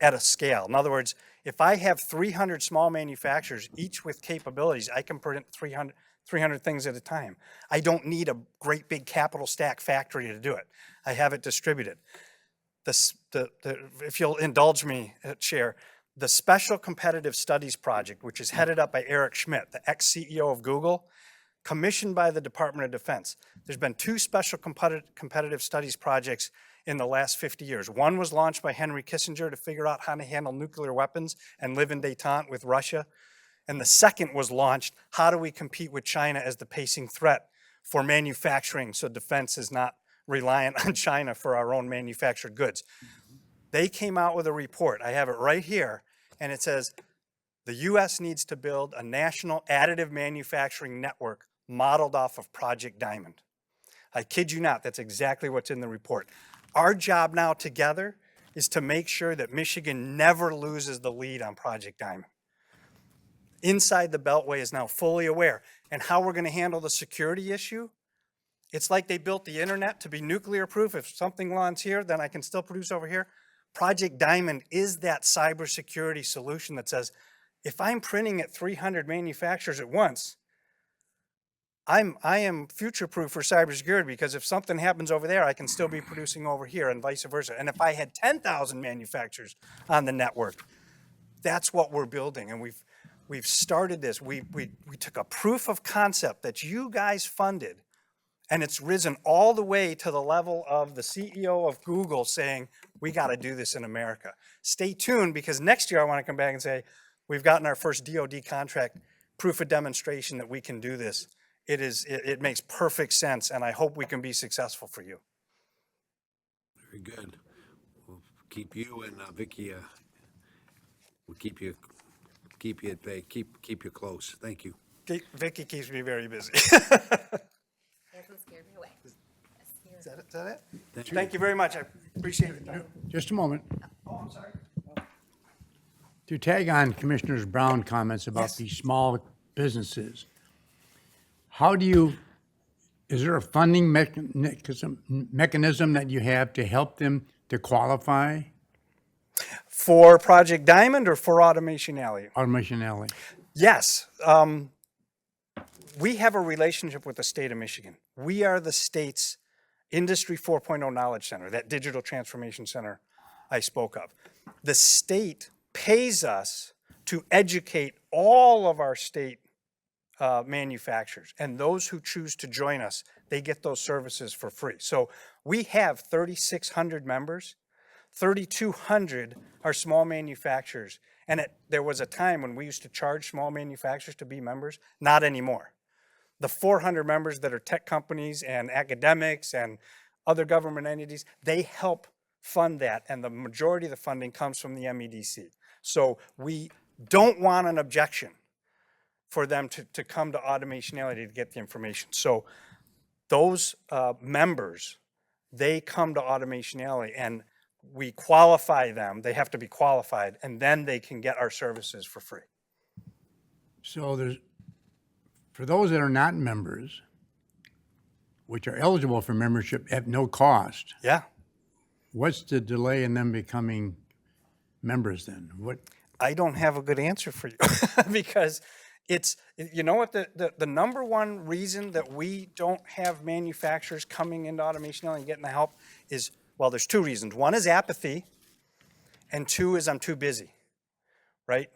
at a scale. In other words, if I have 300 small manufacturers, each with capabilities, I can print 300 things at a time. I don't need a great big capital stack factory to do it. I have it distributed. If you'll indulge me, Chair, the Special Competitive Studies Project, which is headed up by Eric Schmidt, the ex-CEO of Google, commissioned by the Department of Defense. There's been 2 special competitive studies projects in the last 50 years. One was launched by Henry Kissinger to figure out how to handle nuclear weapons and live in détente with Russia. And the second was launched, how do we compete with China as the pacing threat for manufacturing so defense is not reliant on China for our own manufactured goods. They came out with a report, I have it right here, and it says, the US needs to build a national additive manufacturing network modeled off of Project Diamond. I kid you not, that's exactly what's in the report. Our job now together is to make sure that Michigan never loses the lead on Project Diamond. Inside the Beltway is now fully aware. And how we're going to handle the security issue, it's like they built the internet to be nuclear proof. If something lands here, then I can still produce over here. Project Diamond is that cybersecurity solution that says, if I'm printing at 300 manufacturers at once, I am future-proof for cybersecurity because if something happens over there, I can still be producing over here and vice versa. And if I had 10,000 manufacturers on the network, that's what we're building. And we've started this. We took a proof of concept that you guys funded, and it's risen all the way to the level of the CEO of Google saying, we got to do this in America. Stay tuned because next year I want to come back and say, we've gotten our first DoD contract, proof of demonstration that we can do this. It makes perfect sense, and I hope we can be successful for you. Very good. We'll keep you and Vicky, we'll keep you at bay, keep you close. Thank you. Vicky keeps me very busy. That's what scared me away. Is that it? Thank You very much. I appreciate it. Just a moment. Oh, I'm sorry. To tag on Commissioner Brown's comments about Yes. these small businesses, is there a funding mechanism that you have to help them to qualify? For Project Diamond or for Automation Alley? Automation Alley. Yes. we have a relationship with the state of Michigan. We are the state's Industry 4.0 Knowledge Center, that digital transformation center I spoke of. The state pays us to educate all of our state manufacturers, and those who choose to join us, they get those services for free. So we have 3,600 members. 3,200 are small manufacturers. And there was a time when we used to charge small manufacturers to be members, not anymore. The 400 members that are tech companies and academics and other government entities, they help fund that, and the majority of the funding comes from the MEDC. So we don't want an objection for them to come to Automationality to get the information. So those members, they come to Automationality, and we qualify them. They have to be qualified, and then they can get our services for free. So there's, for those that are not members, which are eligible for membership at no cost. Yeah. What's the delay in them becoming members then? What? I don't have a good answer for you because it's, you know what, the number one reason that we don't have manufacturers coming into Automationality and getting the help is, well, there's two reasons. One is apathy, and two is I'm too busy, right?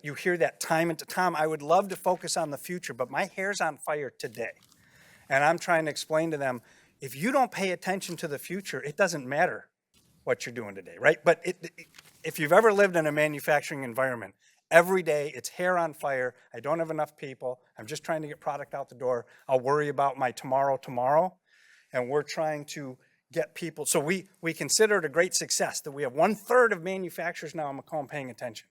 You hear that time and time. I would love to focus on the future, but my hair's on fire today. And I'm trying to explain to them, if you don't pay attention to the future, it doesn't matter what you're doing today, right? But if you've ever lived in a manufacturing environment, every day it's hair on fire. I don't have enough people. I'm just trying to get product out the door. I'll worry about my tomorrow. And we're trying to get people. So we consider it a great success that we have 1/3 of manufacturers now in Macomb paying attention.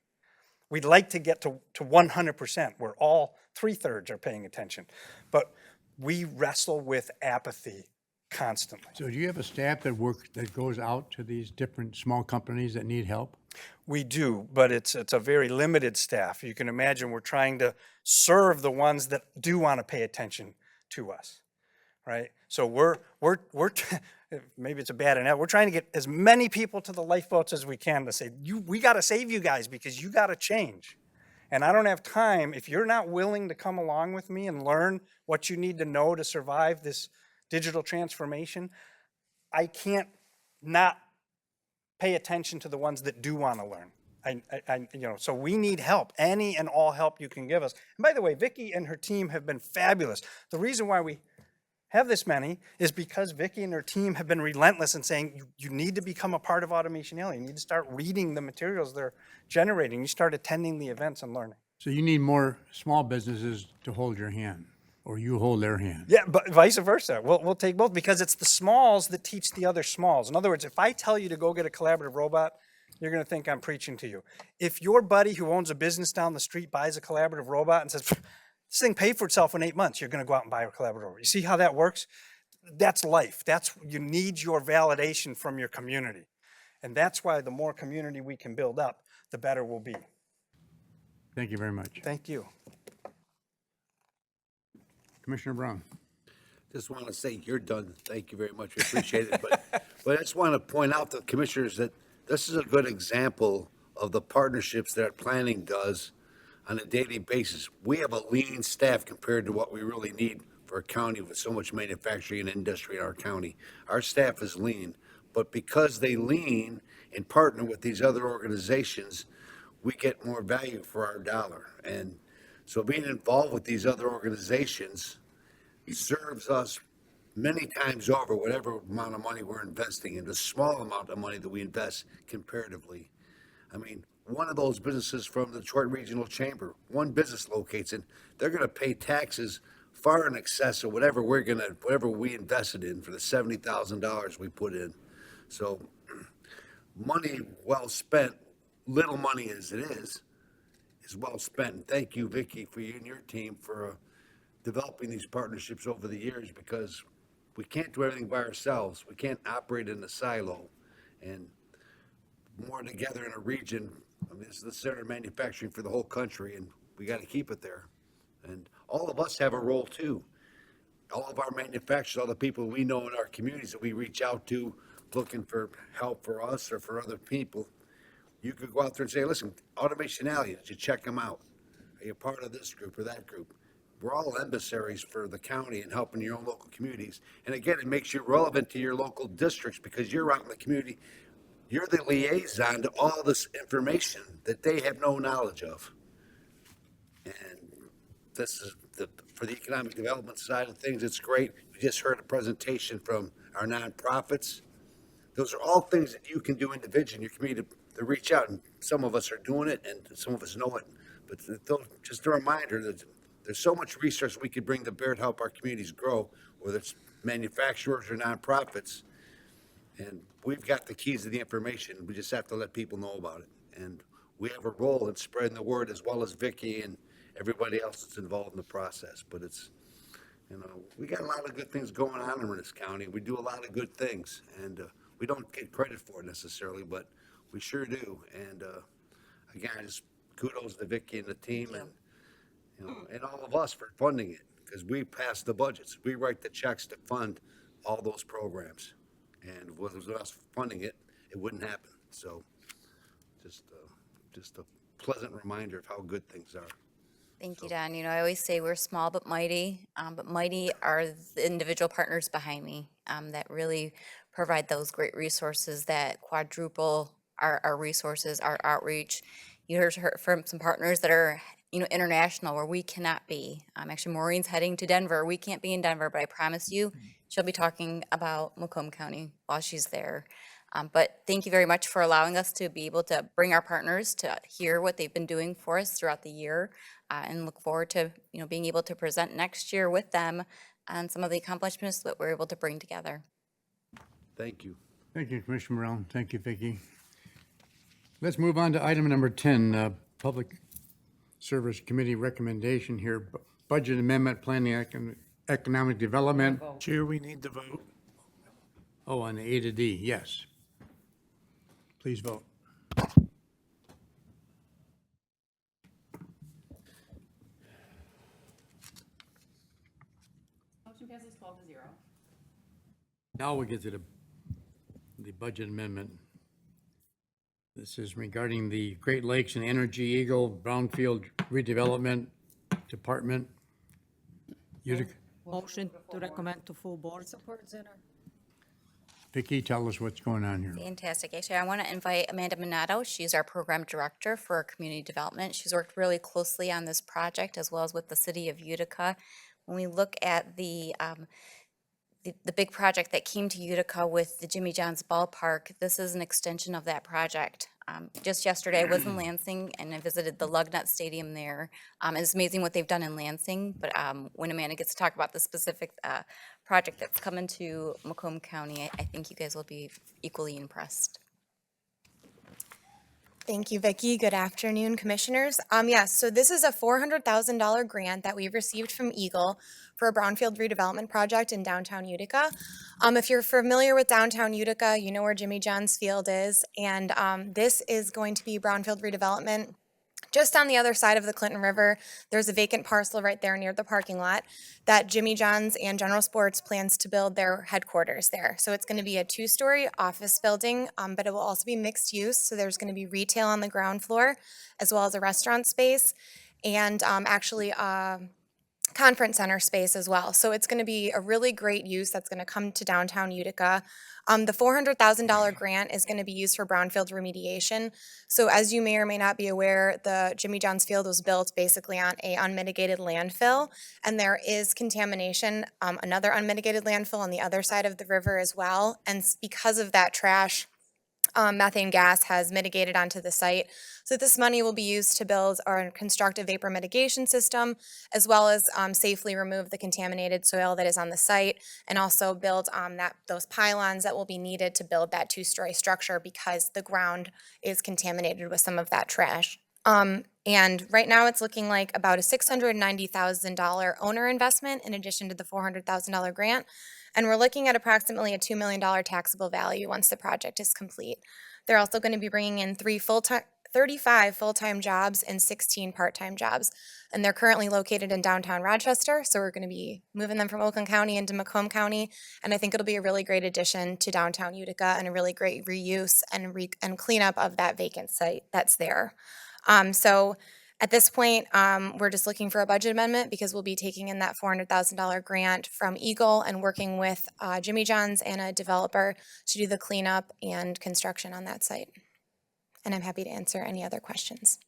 We'd like to get to 100%, where all 3/3 are paying attention. But we wrestle with apathy constantly. So do you have a staff that goes out to these different small companies that need help? We do, but it's a very limited staff. You can imagine we're trying to serve the ones that do want to pay attention to us, right? So we're maybe it's a bad analogy. We're trying to get as many people to the lifeboats as we can to say, we got to save you guys because you got to change. And I don't have time. If you're not willing to come along with me and learn what you need to know to survive this digital transformation, I can't not pay attention to the ones that do want to learn. So we need help, any and all help you can give us. And by the way, Vicki and her team have been fabulous. The reason why we have this many is because Vicki and her team have been relentless in saying you need to become a part of Automationality. You need to start reading the materials they're generating. You start attending the events and learning. So you need more small businesses to hold your hand, or you hold their hand. Yeah, but vice versa. We'll take both because it's the smalls that teach the other smalls. In other words, if I tell you to go get a collaborative robot, you're going to think I'm preaching to you. If your buddy who owns a business down the street buys a collaborative robot and says, this thing paid for itself in 8 months, you're going to go out and buy a collaborative robot. You see how that works? That's life. You need your validation from your community. And that's why the more community we can build up, the better we'll be. Thank you very much. Thank you. Commissioner Brown. Just want to say you're done. Thank you very much. We appreciate it. But I just want to point out to commissioners that this is a good example of the partnerships that planning does on a daily basis. We have a lean staff compared to what we really need for a county with so much manufacturing and industry in our county. Our staff is lean, but because they lean and partner with these other organizations, we get more value for our dollar. And so being involved with these other organizations serves us many times over whatever amount of money we're investing in, the small amount of money that we invest comparatively. I mean, one of those businesses from the Detroit Regional Chamber, one business locates in, they're going to pay taxes far in excess of whatever we invested in for the $70,000 we put in. So money well spent, little money as it is well spent. And thank you, Vicki, for you and your team for developing these partnerships over the years, because we can't do everything by ourselves. We can't operate in a silo. And more together in a region, I mean, this is the center of manufacturing for the whole country, and we got to keep it there. And all of us have a role too. All of our manufacturers, all the people we know in our communities that we reach out to looking for help for us or for other people, you could go out there and say, listen, Automationality, did you check them out? Are you part of this group or that group? we're all emissaries for the county and helping your own local communities. And again, it makes you relevant to your local districts because you're out in the community. You're the liaison to all this information that they have no knowledge of. And this is for the economic development side of things, it's great. We just heard a presentation from our nonprofits. Those are all things that you can do individually in your community to reach out. And some of us are doing it and some of us know it. But just a reminder that there's so much resource we could bring to bear to help our communities grow, whether it's manufacturers or nonprofits. And we've got the keys to the information. We just have to let people know about it. And we have a role in spreading the word as well as Vicky and everybody else that's involved in the process. But it's, we got a lot of good things going on in this county. We do a lot of good things, and we don't get credit for it necessarily, but we sure do. And again, just kudos to Vicky and the team, and all of us for funding it, because we pass the budgets. We write the checks to fund all those programs. And if it was us funding it, it wouldn't happen. So just a pleasant reminder of how good things are. Thank you, Don. I always say we're small but mighty are the individual partners behind me that really provide those great resources that quadruple our resources, our outreach. You heard from some partners that are, international, where we cannot be. Actually, Maureen's heading to Denver. We can't be in Denver, but I promise you, she'll be talking about Macomb County while she's there. But thank you very much for allowing us to be able to bring our partners to hear what they've been doing for us throughout the year, and look forward to, being able to present next year with them on some of the accomplishments that we're able to bring together. Thank you. Thank you, Commissioner Morell. Thank you, Vicki. Let's move on to item number 10, Public Service Committee recommendation here, budget amendment, planning economic development. Chair, we need to vote. Oh, on the A to D, yes. Please vote. Motion passes 12-0. Now we get to the budget amendment. This is regarding the Great Lakes and Energy Eagle Brownfield Redevelopment Department. Utica. Motion to recommend to full board. Support Zinner. Vicki, tell us what's going on here. Fantastic. Actually, I want to invite Amanda Minato. She's our program director for community development. She's worked really closely on this project as well as with the city of Utica. When we look at the big project that came to Utica with the Jimmy John's Ballpark, this is an extension of that project. Just yesterday, I was in Lansing and I visited the Lugnut Stadium there. It's amazing what they've done in Lansing, but when Amanda gets to talk about the specific project that's coming to Macomb County, I think you guys will be equally impressed. Thank you, Vicki. Good afternoon, commissioners. Yes, so this is a $400,000 grant that we've received from Eagle for a brownfield redevelopment project in downtown Utica. If you're familiar with downtown Utica, you know where Jimmy John's Field is, and this is going to be brownfield redevelopment. Just on the other side of the Clinton River, there's a vacant parcel right there near the parking lot that Jimmy John's and General Sports plans to build their headquarters there. So it's going to be a 2-story office building, but it will also be mixed use. So there's going to be retail on the ground floor as well as a restaurant space and actually conference center space as well. So it's going to be a really great use that's going to come to downtown Utica. The $400,000 grant is going to be used for brownfield remediation. So as you may or may not be aware, the Jimmy John's Field was built basically on a unmitigated landfill, and there is contamination, another unmitigated landfill on the other side of the river as well. And because of that trash, methane gas has mitigated onto the site. So this money will be used to build or construct a vapor mitigation system, as well as safely remove the contaminated soil that is on the site, and also build those pylons that will be needed to build that 2-story structure because the ground is contaminated with some of that trash. And right now it's looking like about a $690,000 owner investment in addition to the $400,000 grant. And we're looking at approximately a $2 million taxable value once the project is complete. They're also going to be bringing in 35 full-time jobs and 16 part-time jobs. And they're currently located in downtown Rochester, so we're going to be moving them from Oakland County into Macomb County. And I think it'll be a really great addition to downtown Utica and a really great reuse and cleanup of that vacant site that's there. So At this point, we're just looking for a budget amendment because we'll be taking in that $400,000 grant from Eagle and working with Jimmy John's and a developer to do the cleanup and construction on that site. And I'm happy to answer any other questions.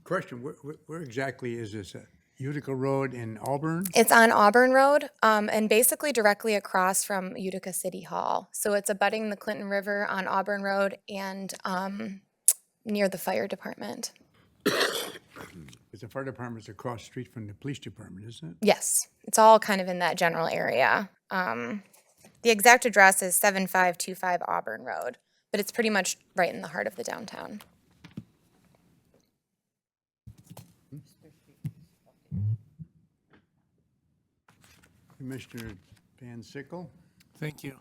Question, where exactly is this? Utica Road in Auburn? It's on Auburn Road, and basically directly across from Utica City Hall. So it's abutting the Clinton River on Auburn Road and near the fire department. Because the fire department's across the street from the police department, isn't it? Yes, it's all kind of in that general area. The exact address is 7525 Auburn Road, but it's pretty much right in the heart of the downtown. Commissioner Van Sickle? Thank you.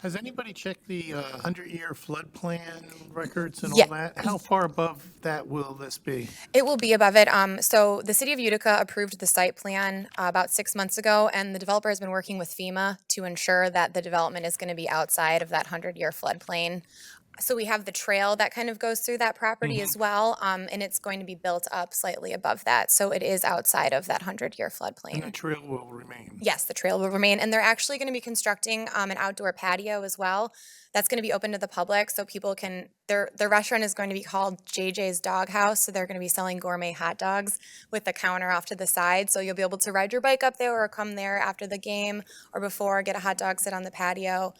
Has anybody checked the 100-year flood plan records and Yeah. all that? How far above that will this be? It will be above it. So the city of Utica approved the site plan about 6 months ago, and the developer has been working with FEMA to ensure that the development is going to be outside of that 100-year floodplain. So we have the trail that kind of goes through that property as well, and it's going to be built up slightly above that. So it is outside of that 100-year floodplain. And the trail will remain? Yes, the trail will remain, and they're actually going to be constructing an outdoor patio as well. That's going to be open to the public, so people can. Their restaurant is going to be called JJ's Dog House, so they're going to be selling gourmet hot dogs with the counter off to the side. So you'll be able to ride your bike up there, or come there after the game or before, get a hot dog, sit on the patio,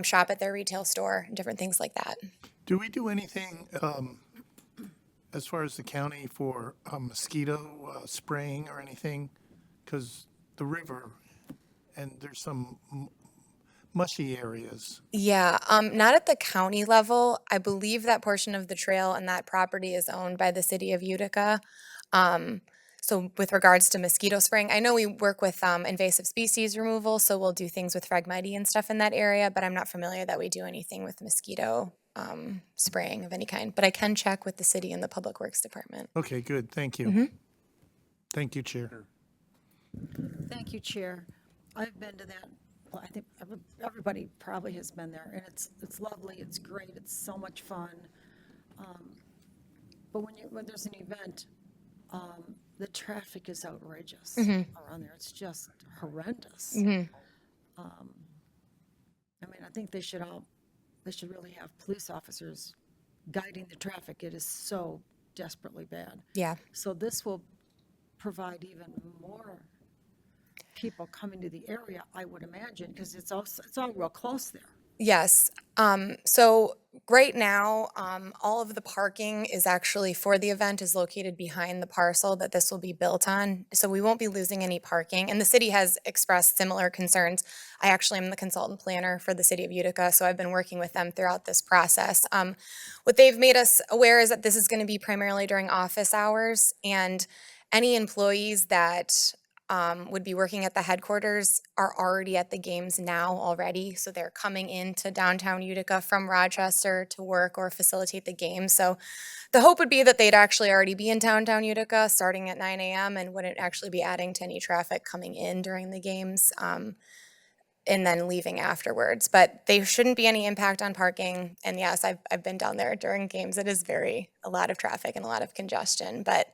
shop at their retail store, and different things like that. Do we do anything as far as the county for mosquito spraying or anything? Because the river, and there's some mushy areas. Yeah, not at the county level. I believe that portion of the trail and that property is owned by the city of Utica. So with regards to mosquito spraying, I know we work with invasive species removal, so we'll do things with Phragmite and stuff in that area, but I'm not familiar that we do anything with mosquito spraying of any kind. But I can check with the city and the Public Works Department. Okay, good. Thank you. Mhm. Thank you, Chair. Thank you, Chair. I've been to that, well, I think everybody probably has been there, and it's lovely, it's great, it's so much fun. But when there's an event, the traffic is outrageous around there. It's just horrendous. I mean, I think they should really have police officers guiding the traffic. It is so desperately bad. Yeah. So this will provide even more people coming to the area, I would imagine, because it's all real close there. Yes. So right now, all of the parking is actually for the event is located behind the parcel that this will be built on. So we won't be losing any parking. And the city has expressed similar concerns. I actually am the consultant planner for the city of Utica, so I've been working with them throughout this process. What they've made us aware is that this is going to be primarily during office hours, and any employees that would be working at the headquarters are already at the games now already. So they're coming into downtown Utica from Rochester to work or facilitate the game. So the hope would be that they'd actually already be in downtown Utica starting at 9 a.m. and wouldn't actually be adding to any traffic coming in during the games and then leaving afterwards. But there shouldn't be any impact on parking. And yes, I've been down there during games. It is a lot of traffic and a lot of congestion. But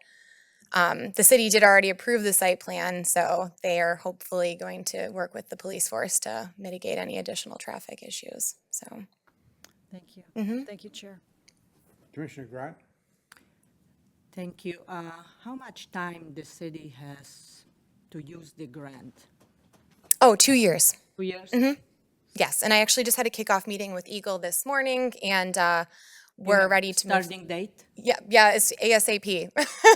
the city did already approve the site plan, so they are hopefully going to work with the police force to mitigate any additional traffic issues, so. Thank you. Mhm. Thank you, Chair. Commissioner Grant? Thank you. How much time the city has to use the grant? Oh, 2 years. 2 years? Mhm. Yes, and I actually just had a kickoff meeting with Eagle this morning, and we're ready to move. Starting date? Yeah, it's ASAP.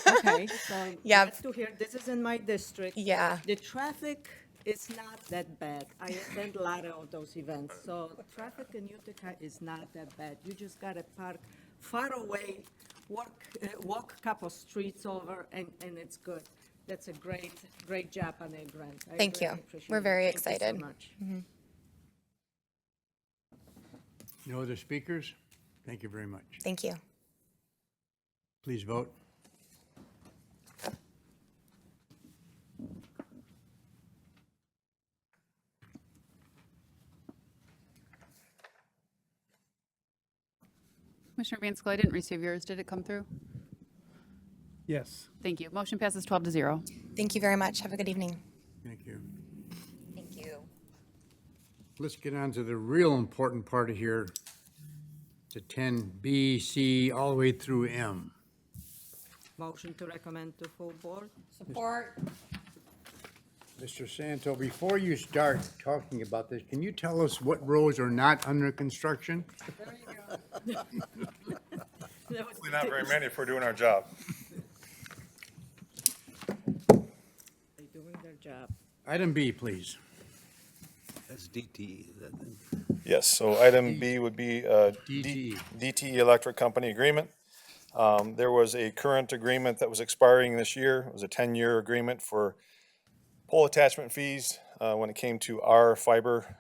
Okay, so Yeah. that's to hear. This is in my district. Yeah. The traffic is not that bad. I attend a lot of those events, so traffic in Utica is not that bad. You just gotta park far away, walk a couple streets over, and it's good. That's a great job on the grant. I Thank really you. appreciate We're it. very Thank you so excited. much. Mhm. No other speakers? Thank you very much. Thank you. Please vote. Commissioner Van Sickle, I didn't receive yours. Did it come through? Yes. Thank you. Motion passes 12-0. Thank you very much. Have a good evening. Thank you. Thank you. Let's get on to the real important part of here, to 10B, C, all the way through M. Motion to recommend to full board. Support. Mr. Santo, before you start talking about this, can you tell us what roads are not under construction? Hopefully not very many if we're doing our job. They're doing their job. Item B, please. That's DTE, is that thing? Yes, so item B would be DTE. DTE Electric Company agreement. There was a current agreement that was expiring this year. It was a 10-year agreement for pole attachment fees when it came to our fiber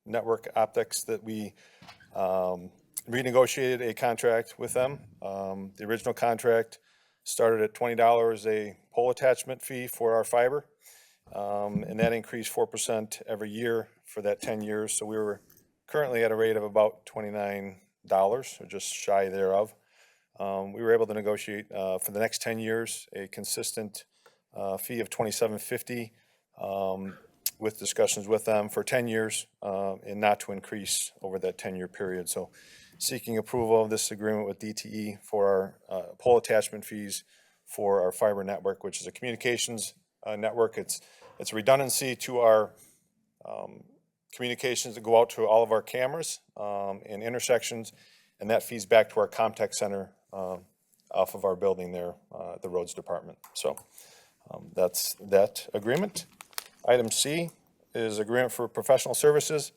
network optics that we renegotiated a contract with them. The original contract started at $20 a pole attachment fee for our fiber, and that increased 4% every year for that 10 years. So we were currently at a rate of about $29, or just shy thereof. We were able to negotiate for the next 10 years a consistent fee of $27.50 with discussions with them for 10 years and not to increase over that 10-year period. So seeking approval of this agreement with DTE for our pole attachment fees for our fiber network, which is a communications network. It's a redundancy to our communications that go out to all of our cameras and intersections, and that feeds back to our contact center off of our building there, the roads department. So that's that agreement. Item C is agreement for professional services.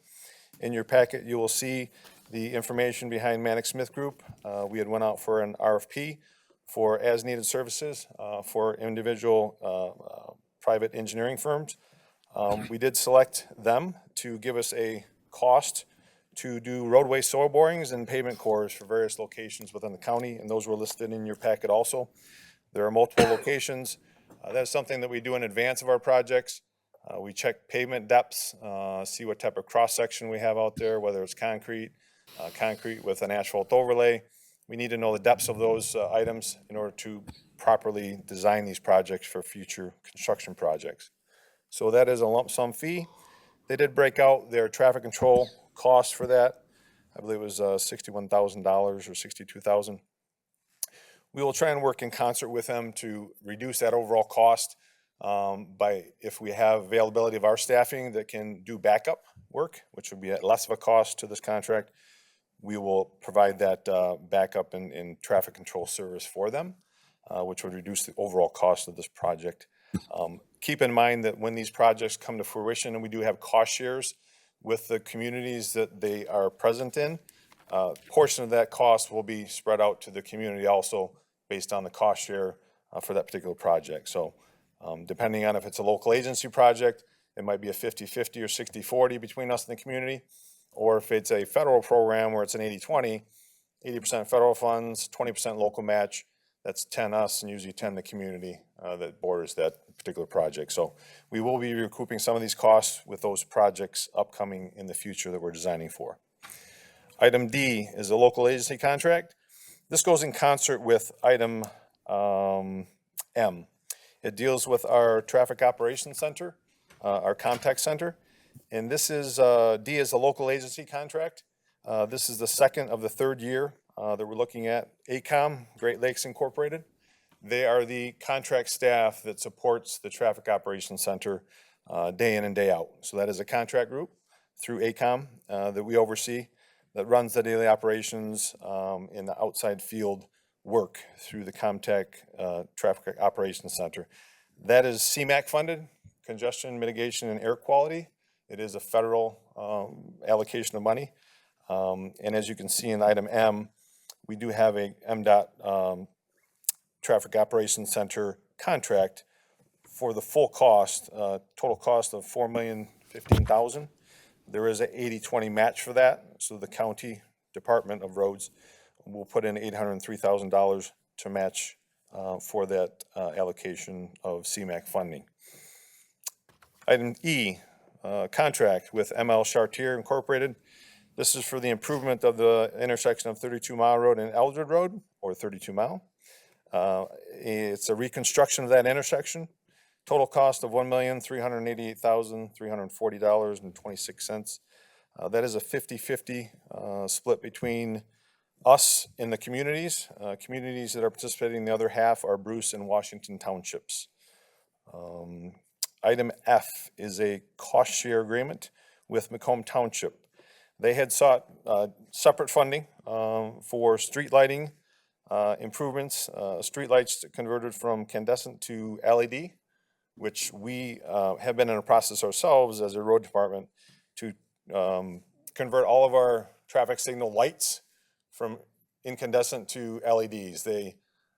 In your packet, you will see the information behind Mannix Smith Group. We had went out for an RFP for as-needed services for individual private engineering firms. We did select them to give us a cost to do roadway soil borings and pavement cores for various locations within the county, and those were listed in your packet also. There are multiple locations. That's something that we do in advance of our projects. We check pavement depths, see what type of cross-section we have out there, whether it's concrete with an asphalt overlay. We need to know the depths of those items in order to properly design these projects for future construction projects. So that is a lump sum fee. They did break out their traffic control cost for that. I believe it was $61,000 or $62,000. We will try and work in concert with them to reduce that overall cost by if we have availability of our staffing that can do backup work, which would be at less of a cost to this contract. We will provide that backup in traffic control service for them, which would reduce the overall cost of this project. Keep in mind that when these projects come to fruition, and we do have cost shares with the communities that they are present in, portion of that cost will be spread out to the community also based on the cost share for that particular project. So depending on if it's a local agency project, it might be a 50-50 or 60-40 between us and the community. Or if it's a federal program where it's an 80-20, 80% federal funds, 20% local match, that's 10 us and usually 10 the community that borders that particular project. So we will be recouping some of these costs with those projects upcoming in the future that we're designing for. Item D is a local agency contract. This goes in concert with item M. It deals with our traffic operations center, our contact center. And this is, D is a local agency contract. This is the second of the third year that we're looking at. ACOM, Great Lakes Incorporated. They are the contract staff that supports the traffic operations center day in and day out. So that is a contract group through ACOM that we oversee that runs the daily operations in the outside field work through the ComTech Traffic Operations Center. That is CMAQ funded, congestion mitigation and air quality. It is a federal allocation of money. And as you can see in item M, we do have a MDOT Traffic Operations Center contract for the full cost, total cost of $4,015,000. There is an 80-20 match for that. So the county Department of Roads will put in $803,000 to match for that allocation of CMAQ funding. Item E, contract with ML Chartier Incorporated. This is for the improvement of the intersection of 32 Mile Road and Eldred Road, or 32 Mile. It's a reconstruction of that intersection. Total cost of $1,388,340.26. That is a 50-50 split between us and the communities. Communities that are participating, the other half are Bruce and Washington townships. Item F is a cost share agreement with Macomb Township. They had sought separate funding for street lighting improvements, street lights converted from incandescent to LED, which we have been in a process ourselves as a road department to convert all of our traffic signal lights from incandescent to LEDs. They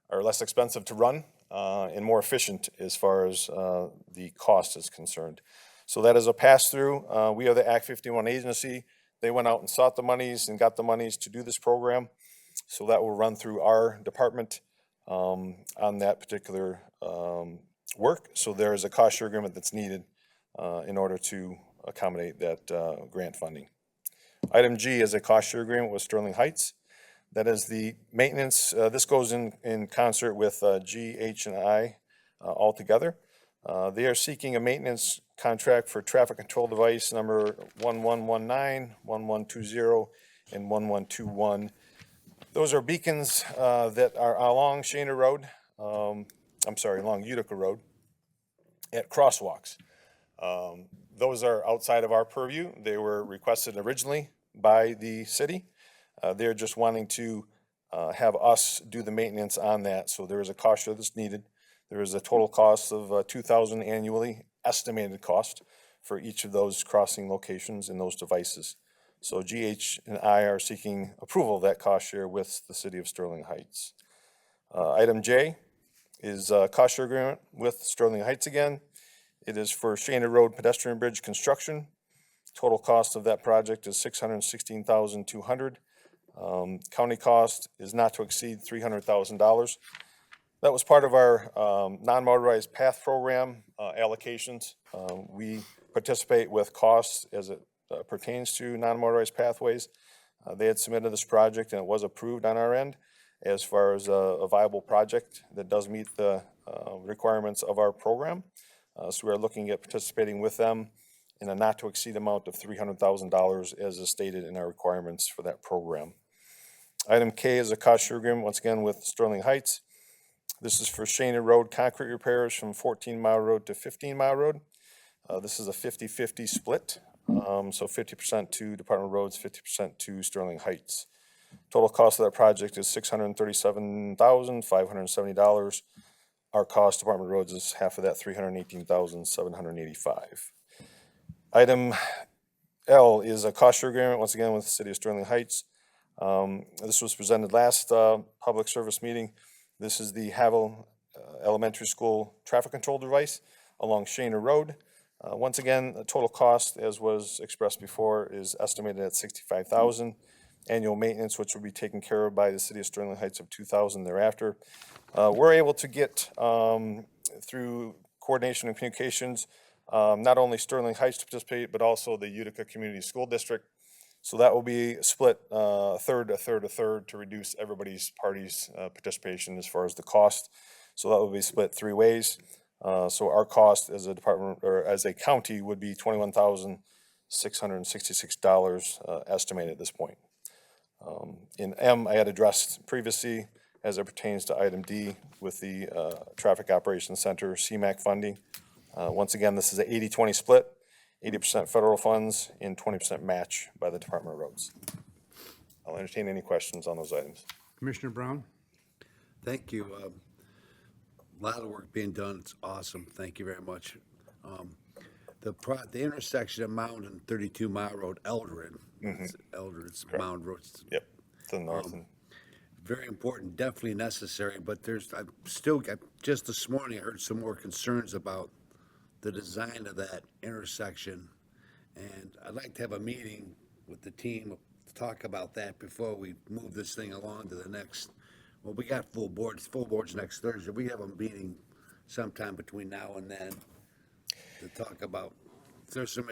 are less expensive to run and more efficient as far as the cost is concerned. So that is a pass-through. We are the Act 51 agency. They went out and sought the monies and got the monies to do this program. So that will run through our department on that particular work. So there is a cost share agreement that's needed in order to accommodate that grant funding. Item G is a cost share agreement with Sterling Heights. That is the maintenance. This goes in concert with G, H, and I all together. They are seeking a maintenance contract for traffic control device number 1119, 1120, and 1121. Those are beacons that are along Shana Road, along Utica Road at crosswalks. Those are outside of our purview. They were requested originally by the city. They're just wanting to have us do the maintenance on that. So there is a cost share that's needed. There is a total cost of $2,000 annually, estimated cost for each of those crossing locations and those devices. So GH and I are seeking approval of that cost share with the city of Sterling Heights. Item J is a cost share agreement with Sterling Heights again. It is for Shana Road pedestrian bridge construction. Total cost of that project is $616,200. County cost is not to exceed $300,000. That was part of our non-motorized path program allocations. We participate with costs as it pertains to non-motorized pathways. They had submitted this project and it was approved on our end as far as a viable project that does meet the requirements of our program. So we're looking at participating with them in a not to exceed amount of $300,000 as is stated in our requirements for that program. Item K is a cost share agreement, once again with Sterling Heights. This is for Shana Road concrete repairs from 14 Mile Road to 15 Mile Road. This is a 50-50 split. So 50% to Department of Roads, 50% to Sterling Heights. Total cost of that project is $637,570. Our cost, Department of Roads, is half of that, $318,785. Item L is a cost share agreement, once again with the city of Sterling Heights. This was presented last public service meeting. This is the Havel Elementary School traffic control device along Shana Road. Once again, the total cost, as was expressed before, is estimated at $65,000. Annual maintenance, which will be taken care of by the city of Sterling Heights, of $2,000 thereafter. We're able to get, through coordination and communications, not only Sterling Heights to participate, but also the Utica Community School District. So that will be split a third to reduce everybody's party's participation as far as the cost. So that will be split 3 ways. So our cost as a department or as a county would be $21,666 estimated at this point. In M, I had addressed previously as it pertains to item D with the Traffic Operations Center CMAQ funding. Once again, this is an 80-20 split, 80% federal funds and 20% match by the Department of Roads. I'll entertain any questions on those items. Commissioner Brown? Thank you. A lot of work being done. It's awesome. Thank you very much. The intersection of Mound and 32 Mile Road, Eldred. It's Eldred, it's Mound Road. Yep, to the north. Very important, definitely necessary, but just this morning, I heard some more concerns about the design of that intersection. And I'd like to have a meeting with the team to talk about that before we move this thing along to the next. Well, we got full boards next Thursday. We have a meeting sometime between now and then to talk about, there's some,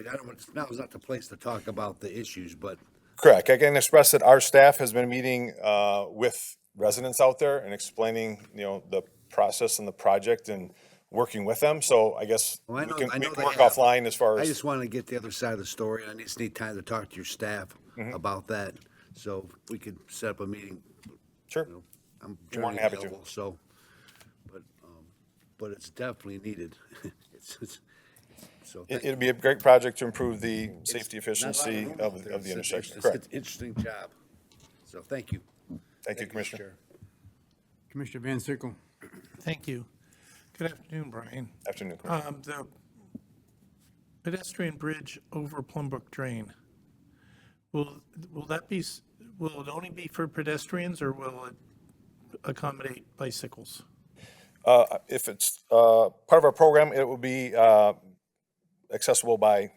now is not the place to talk about the issues, but. Correct. I can express that our staff has been meeting with residents out there and explaining, the process and the project and working with them. So I guess Well, I we know- can I know they work have. offline as far I as. just want to get the other side of the story. I just need time to talk to your staff about that. So we could set up a meeting. Sure. I'm Be more very than happy to. available, so, but it's definitely needed. So. It'd be a great project to improve the safety Not a lot efficiency room out of there. the intersection. It's an Correct. interesting job. So thank you. Thank you, Mr. Commissioner. Chair. Commissioner Van Sickle. Thank you. Good afternoon, Brian. Afternoon, Commissioner. The pedestrian bridge over Plumbrook Drain, will it only be for pedestrians or will it accommodate bicycles? If it's part of our program, it will be accessible by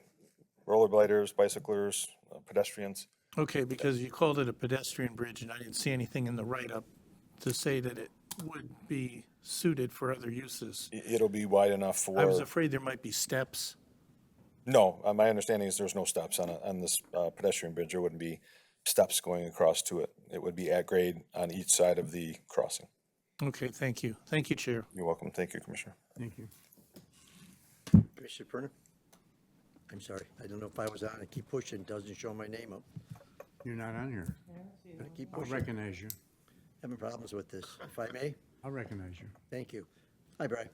rollerbladers, bicyclers, pedestrians. Okay, because you called it a pedestrian bridge and I didn't see anything in the write-up to say that it would be suited for other uses. It'll be wide enough for. I was afraid there might be steps. No, my understanding is there's no steps on this pedestrian bridge. There wouldn't be steps going across to it. It would be at grade on each side of the crossing. Okay, thank you. Thank you, Chair. You're welcome. Thank you, Commissioner. Thank you. Commissioner Perna? I'm sorry, I don't know if I was on. I keep pushing, doesn't show my name up. You're not on here. I keep I'll pushing. recognize you. Having problems with this, if I may. I'll recognize you. Thank you. Hi, Brian.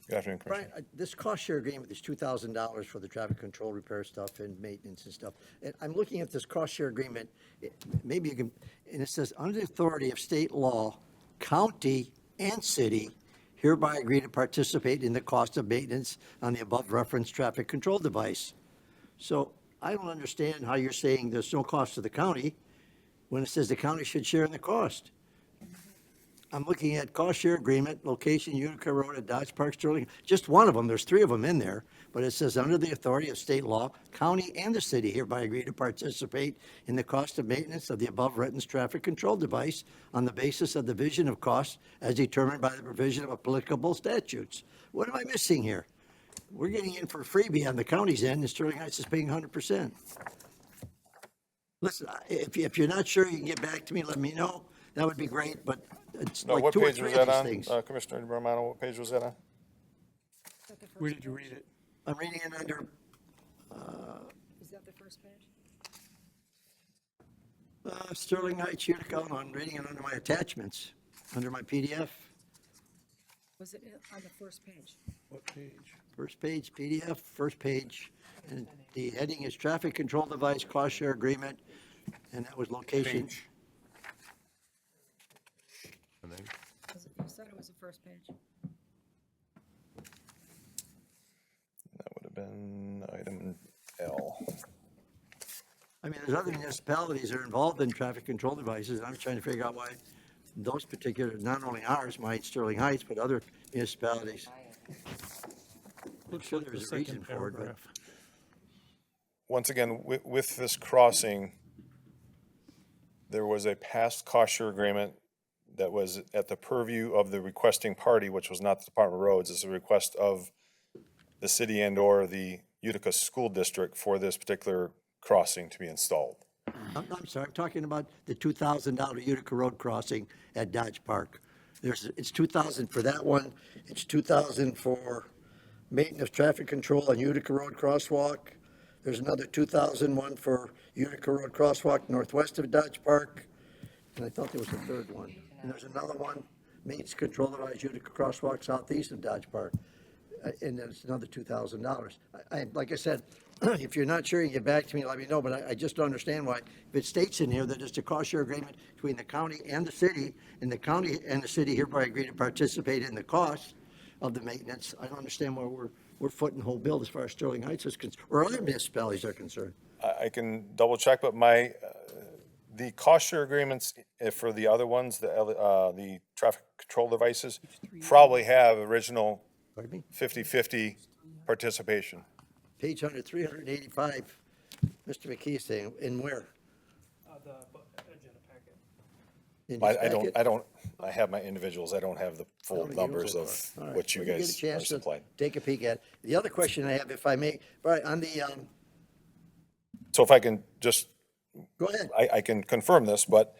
Good afternoon, Commissioner. Brian, this cost share agreement is $2,000 for the traffic control repair stuff and maintenance and stuff. And I'm looking at this cost share agreement, maybe you can, and it says, under the authority of state law, county and city hereby agree to participate in the cost of maintenance on the above referenced traffic control device. So I don't understand how you're saying there's no cost to the county when it says the county should share in the cost. I'm looking at cost share agreement, location Utica Road at Dodge Park, Sterling. Just one of them, there's three of them in there, but it says under the authority of state law, county and the city hereby agree to participate in the cost of maintenance of the above referenced traffic control device on the basis of the division of costs as determined by the provision of applicable statutes. What am I missing here? We're getting in for a freebie on the county's end, and Sterling Heights is paying 100%. Listen, if you're not sure, you can get back to me, let me know. That would be great, but it's No, like what two or page three was of that these on, things. Commissioner Romano? What page was that on? Where did you read it? I'm reading it under, Is that the first page? Sterling Heights, Utica, and I'm reading it under my attachments, under my PDF. Was it on the first page? What page? First page, PDF, first page. And the heading is Traffic Control Device Cost Share Agreement, and that was location. You said it was the first page. That would have been item L. I mean, there's other municipalities that are involved in traffic control devices, and I'm trying to figure out why those particular, not only ours, mine Sterling Heights, but other municipalities. I'm Looks sure like the there's a reason second for it, but paragraph. Once again, with this crossing, there was a past cost share agreement that was at the purview of the requesting party, which was not the Department of Roads. It's a request of the city and/or the Utica School District for this particular crossing to be installed. I'm sorry, I'm talking about the $2,000 Utica Road crossing at Dodge Park. It's $2,000 for that one, it's $2,000 for maintenance of traffic control on Utica Road crosswalk. There's another $2,000 one for Utica Road crosswalk northwest of Dodge Park. And I thought there was a third one. And there's another one, maintenance control device Utica crosswalk southeast of Dodge Park. And there's another $2,000. Like I said, if you're not sure, you get back to me, let me know, but I just don't understand why. If it states in here that it's a cost share agreement between the county and the city, and the county and the city hereby agree to participate in the cost of the maintenance, I don't understand why we're footing the whole bill as far as Sterling Heights is concerned, or other municipalities are concerned. I can double check, but the cost share agreements for the other ones, the traffic control devices, probably have original Pardon me? 50-50 participation. Page 385, Mr. McKee is saying, in where? The agenda packet. In his packet? I have my individuals. I don't have the full numbers of All right. what you Well, guys get a are chance to supplying. take a peek at it. The other question I have, if I may, right, on the, So if I can just, go ahead. I can confirm this, but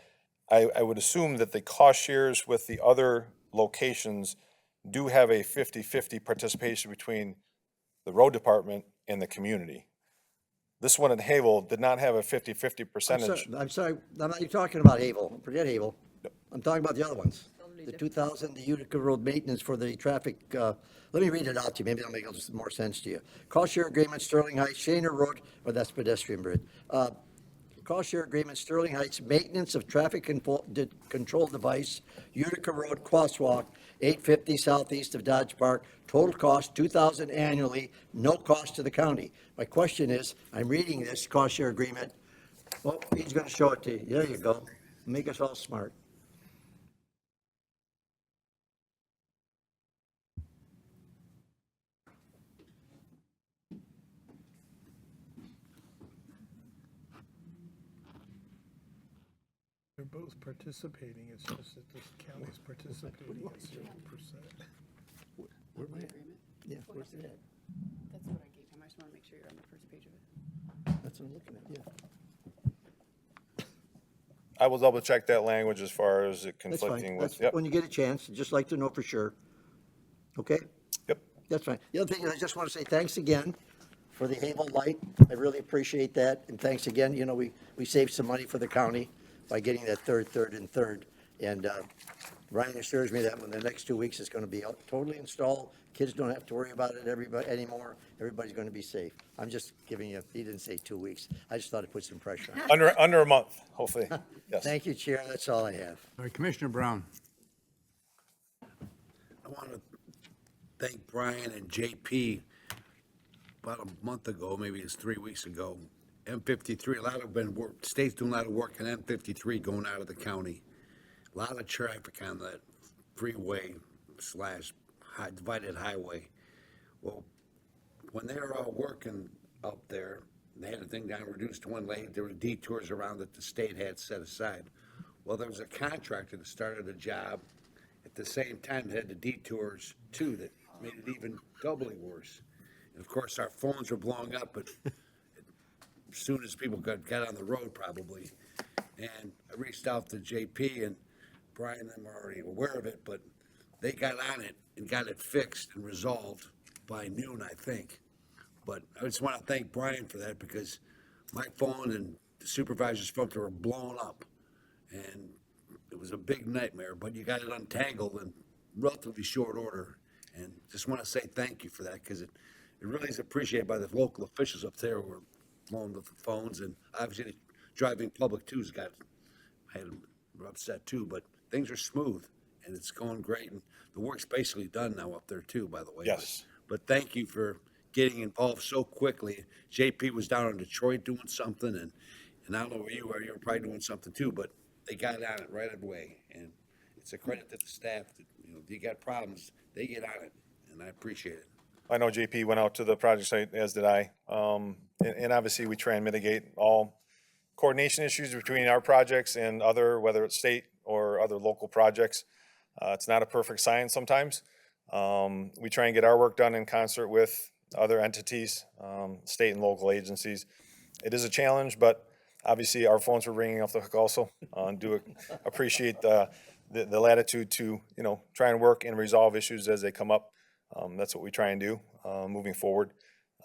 I would assume that the cost shares with the other locations do have a 50-50 participation between the road department and the community. This one at Havel did not have a 50-50 percentage. I'm sorry, I'm not talking about Havel, forget Havel. I'm talking about the other ones. The 2000, the Utica Road maintenance for the traffic, let me read it out to you, maybe that'll make more sense to you. Cost share agreement, Sterling Heights, Shaner Road, or that's pedestrian bridge. Cost share agreement, Sterling Heights, maintenance of traffic control device, Utica Road crosswalk, 850 southeast of Dodge Park, total cost $2,000 annually, no cost to the county. My question is, I'm reading this cost share agreement. Well, he's gonna show it to you. There you go. Make us all smart. They're both participating, it's just that this county's participating at 0%. Where am I? Yeah, where's it at? That's what I gave him. I just want to make sure you're on the first page of it. That's what I'm looking at, yeah. I will double check that language as far as it That's conflicting fine. with, That's yep. when you get a chance, I'd just like to know for sure. Okay? Yep. That's fine. The other thing is I just want to say thanks again for the Havel light. I really appreciate that. And thanks again, you know, we saved some money for the county by getting that third. And Ryan assures me that when the next 2 weeks is going to be totally installed, kids don't have to worry about it anymore. Everybody's going to be safe. I'm just giving you, he didn't say 2 weeks. I just thought it put some pressure on you. Under a month, hopefully, yes. Thank you, Chair. That's all I have. All right, Commissioner Brown. I want to thank Brian and JP. About a month ago, maybe it's 3 weeks ago, M53, a lot of state's doing a lot of work on M53 going out of the county. A lot of traffic on that freeway / divided highway. Well, when they were all working up there, they had the thing down reduced to one lane. There were detours around that the state had set aside. Well, there was a contractor that started a job at the same time that had the detours too, that made it even doubly worse. And of course, our phones were blowing up, but as soon as people got on the road probably. And I reached out to JP, and Brian and them are already aware of it, but they got on it and got it fixed and resolved by noon, I think. But I just want to thank Brian for that, because my phone and the supervisor's phone were blown up. And it was a big nightmare, but you got it untangled in relatively short order. And just want to say thank you for that, because it really is appreciated by the local officials up there who were blowing the phones. And obviously the driving public too were upset too, but things are smooth and it's going great. And the work's basically done now up there too, by the way. Yes. But thank you for getting involved so quickly. JP was down in Detroit doing something, and I don't know where you were probably doing something too, but they got on it right away. And it's a credit to the staff that, you know, if you got problems, they get on it, and I appreciate it. I know JP went out to the project site, as did I. And obviously, we try and mitigate all coordination issues between our projects and other, whether it's state or other local projects. It's not a perfect science sometimes. We try and get our work done in concert with other entities, state and local agencies. It is a challenge, but obviously our phones were ringing off the hook also. Do appreciate the latitude to, you know, try and work and resolve issues as they come up. That's what we try and do moving forward.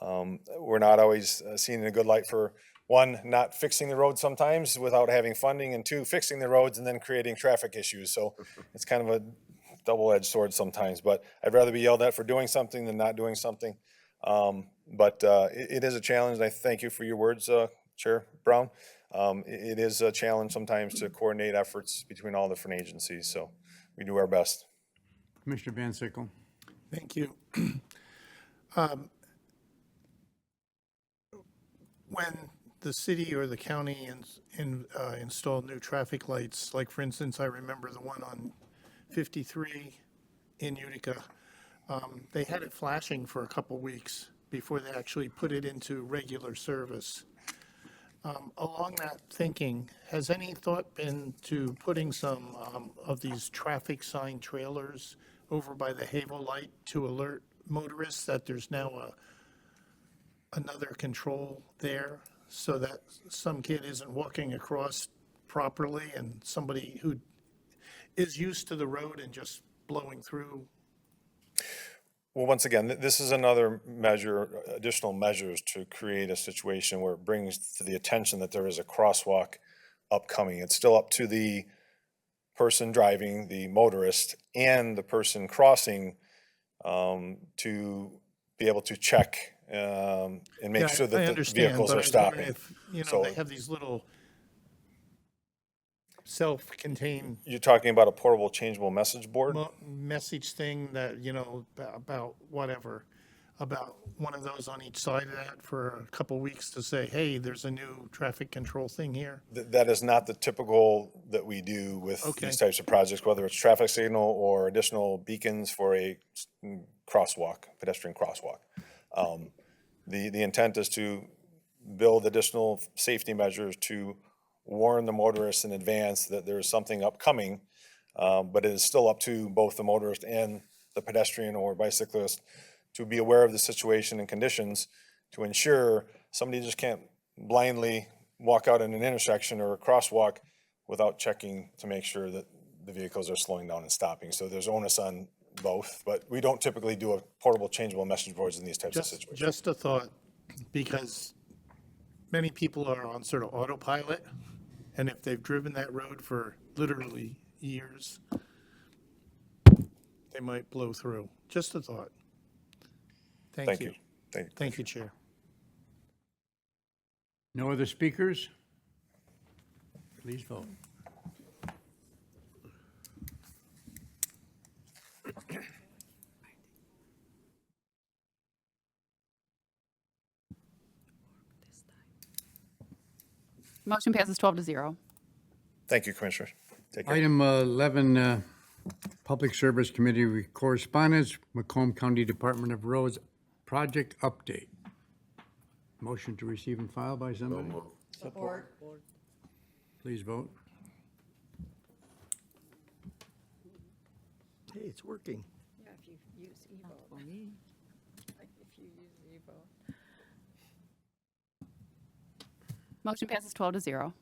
We're not always seen in a good light for, one, not fixing the road sometimes without having funding, and two, fixing the roads and then creating traffic issues. So it's kind of a double-edged sword sometimes, but I'd rather be yelled at for doing something than not doing something. But it is a challenge, and I thank you for your words, Chair Brown. It is a challenge sometimes to coordinate efforts between all different agencies, so we do our best. Commissioner Van Sickle. Thank you. When the city or the county install new traffic lights, like for instance, I remember the one on 53 in Utica, they had it flashing for a couple weeks before they actually put it into regular service. Along that thinking, has any thought been to putting some of these traffic sign trailers over by the Havel light to alert motorists that there's now another control there, so that some kid isn't walking across properly and somebody who is used to the road and just blowing through? Well, once again, this is another measure, additional measures to create a situation where it brings to the attention that there is a crosswalk upcoming. It's still up to the person driving, the motorist, and the person crossing to be able to check and make Yeah, sure I that the understand, vehicles but are I was wondering stopping. if, you know, So they have these little self-contained you're talking about a portable changeable message board? message thing that, you know, about whatever, about one of those on each side of that for a couple weeks to say, hey, there's a new traffic control thing here. That is not the typical that we do with Okay. these types of projects, whether it's traffic signal or additional beacons for a crosswalk, pedestrian crosswalk. The intent is to build additional safety measures to warn the motorists in advance that there is something upcoming, but it is still up to both the motorist and the pedestrian or bicyclist to be aware of the situation and conditions to ensure somebody just can't blindly walk out in an intersection or a crosswalk without checking to make sure that the vehicles are slowing down and stopping. So there's onus on both, but we don't typically do a portable changeable message boards in these types of situations. Just a thought, because many people are on sort of autopilot, and if they've driven that road for literally years, they might blow through. Just a thought. Thank you. Thank you, Chair. No other speakers? Please vote. Motion passes 12-0. Thank you, Commissioner. Take care. Item 11, Public Service Committee Correspondence, Macomb County Department of Roads Project Update. Motion to receive and file by somebody? Support. Please vote. Hey, it's working. Yeah, if you use e-vote. For me. Like if you use e-vote. Motion passes 12-0.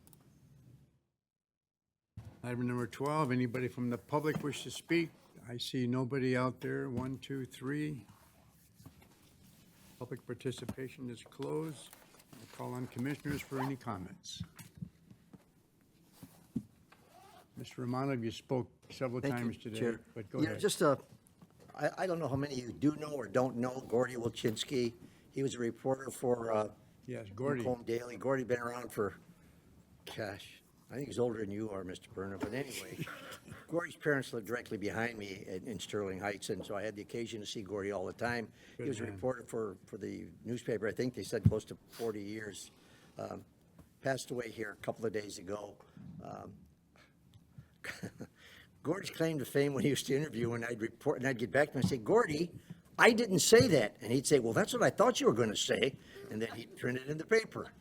Item number 12, anybody from the public wish to speak? I see nobody out there. 1, 2, 3. Public participation is closed. I'll call on commissioners for any comments. Mr. Romano, you spoke several Thank you, times today, Chair. but go Yeah, ahead. just I don't know how many of you do know or don't know Gordy Wilchinski. He was a reporter for Yes, Gordy. Macomb Daily. Gordy been around for, gosh, I think he's older than you are, Mr. Burner, but anyway. Gordy's parents lived directly behind me in Sterling Heights, and so I had the occasion to see Gordy all the time. He was a reporter for the newspaper, I think they said close to 40 years. Passed away here a couple of days ago. Gordy's claim to fame when he used to interview, and I'd report, and I'd get back to him and say, Gordy, I didn't say that. And he'd say, well, that's what I thought you were going to say. And then he'd print it in the paper.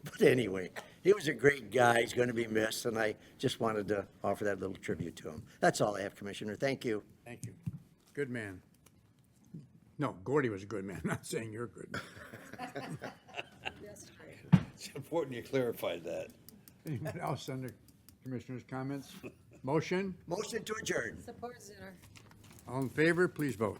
But anyway, he was a great guy. He's going to be missed. And I just wanted to offer that little tribute to him. That's all I have, Commissioner. Thank you. Thank you. Good man. No, Gordy was a good man. I'm not saying you're good. It's important you clarified that. Anyone else under commissioners' comments? Motion? Motion to adjourn. Support, Zitter. All in favor, please vote.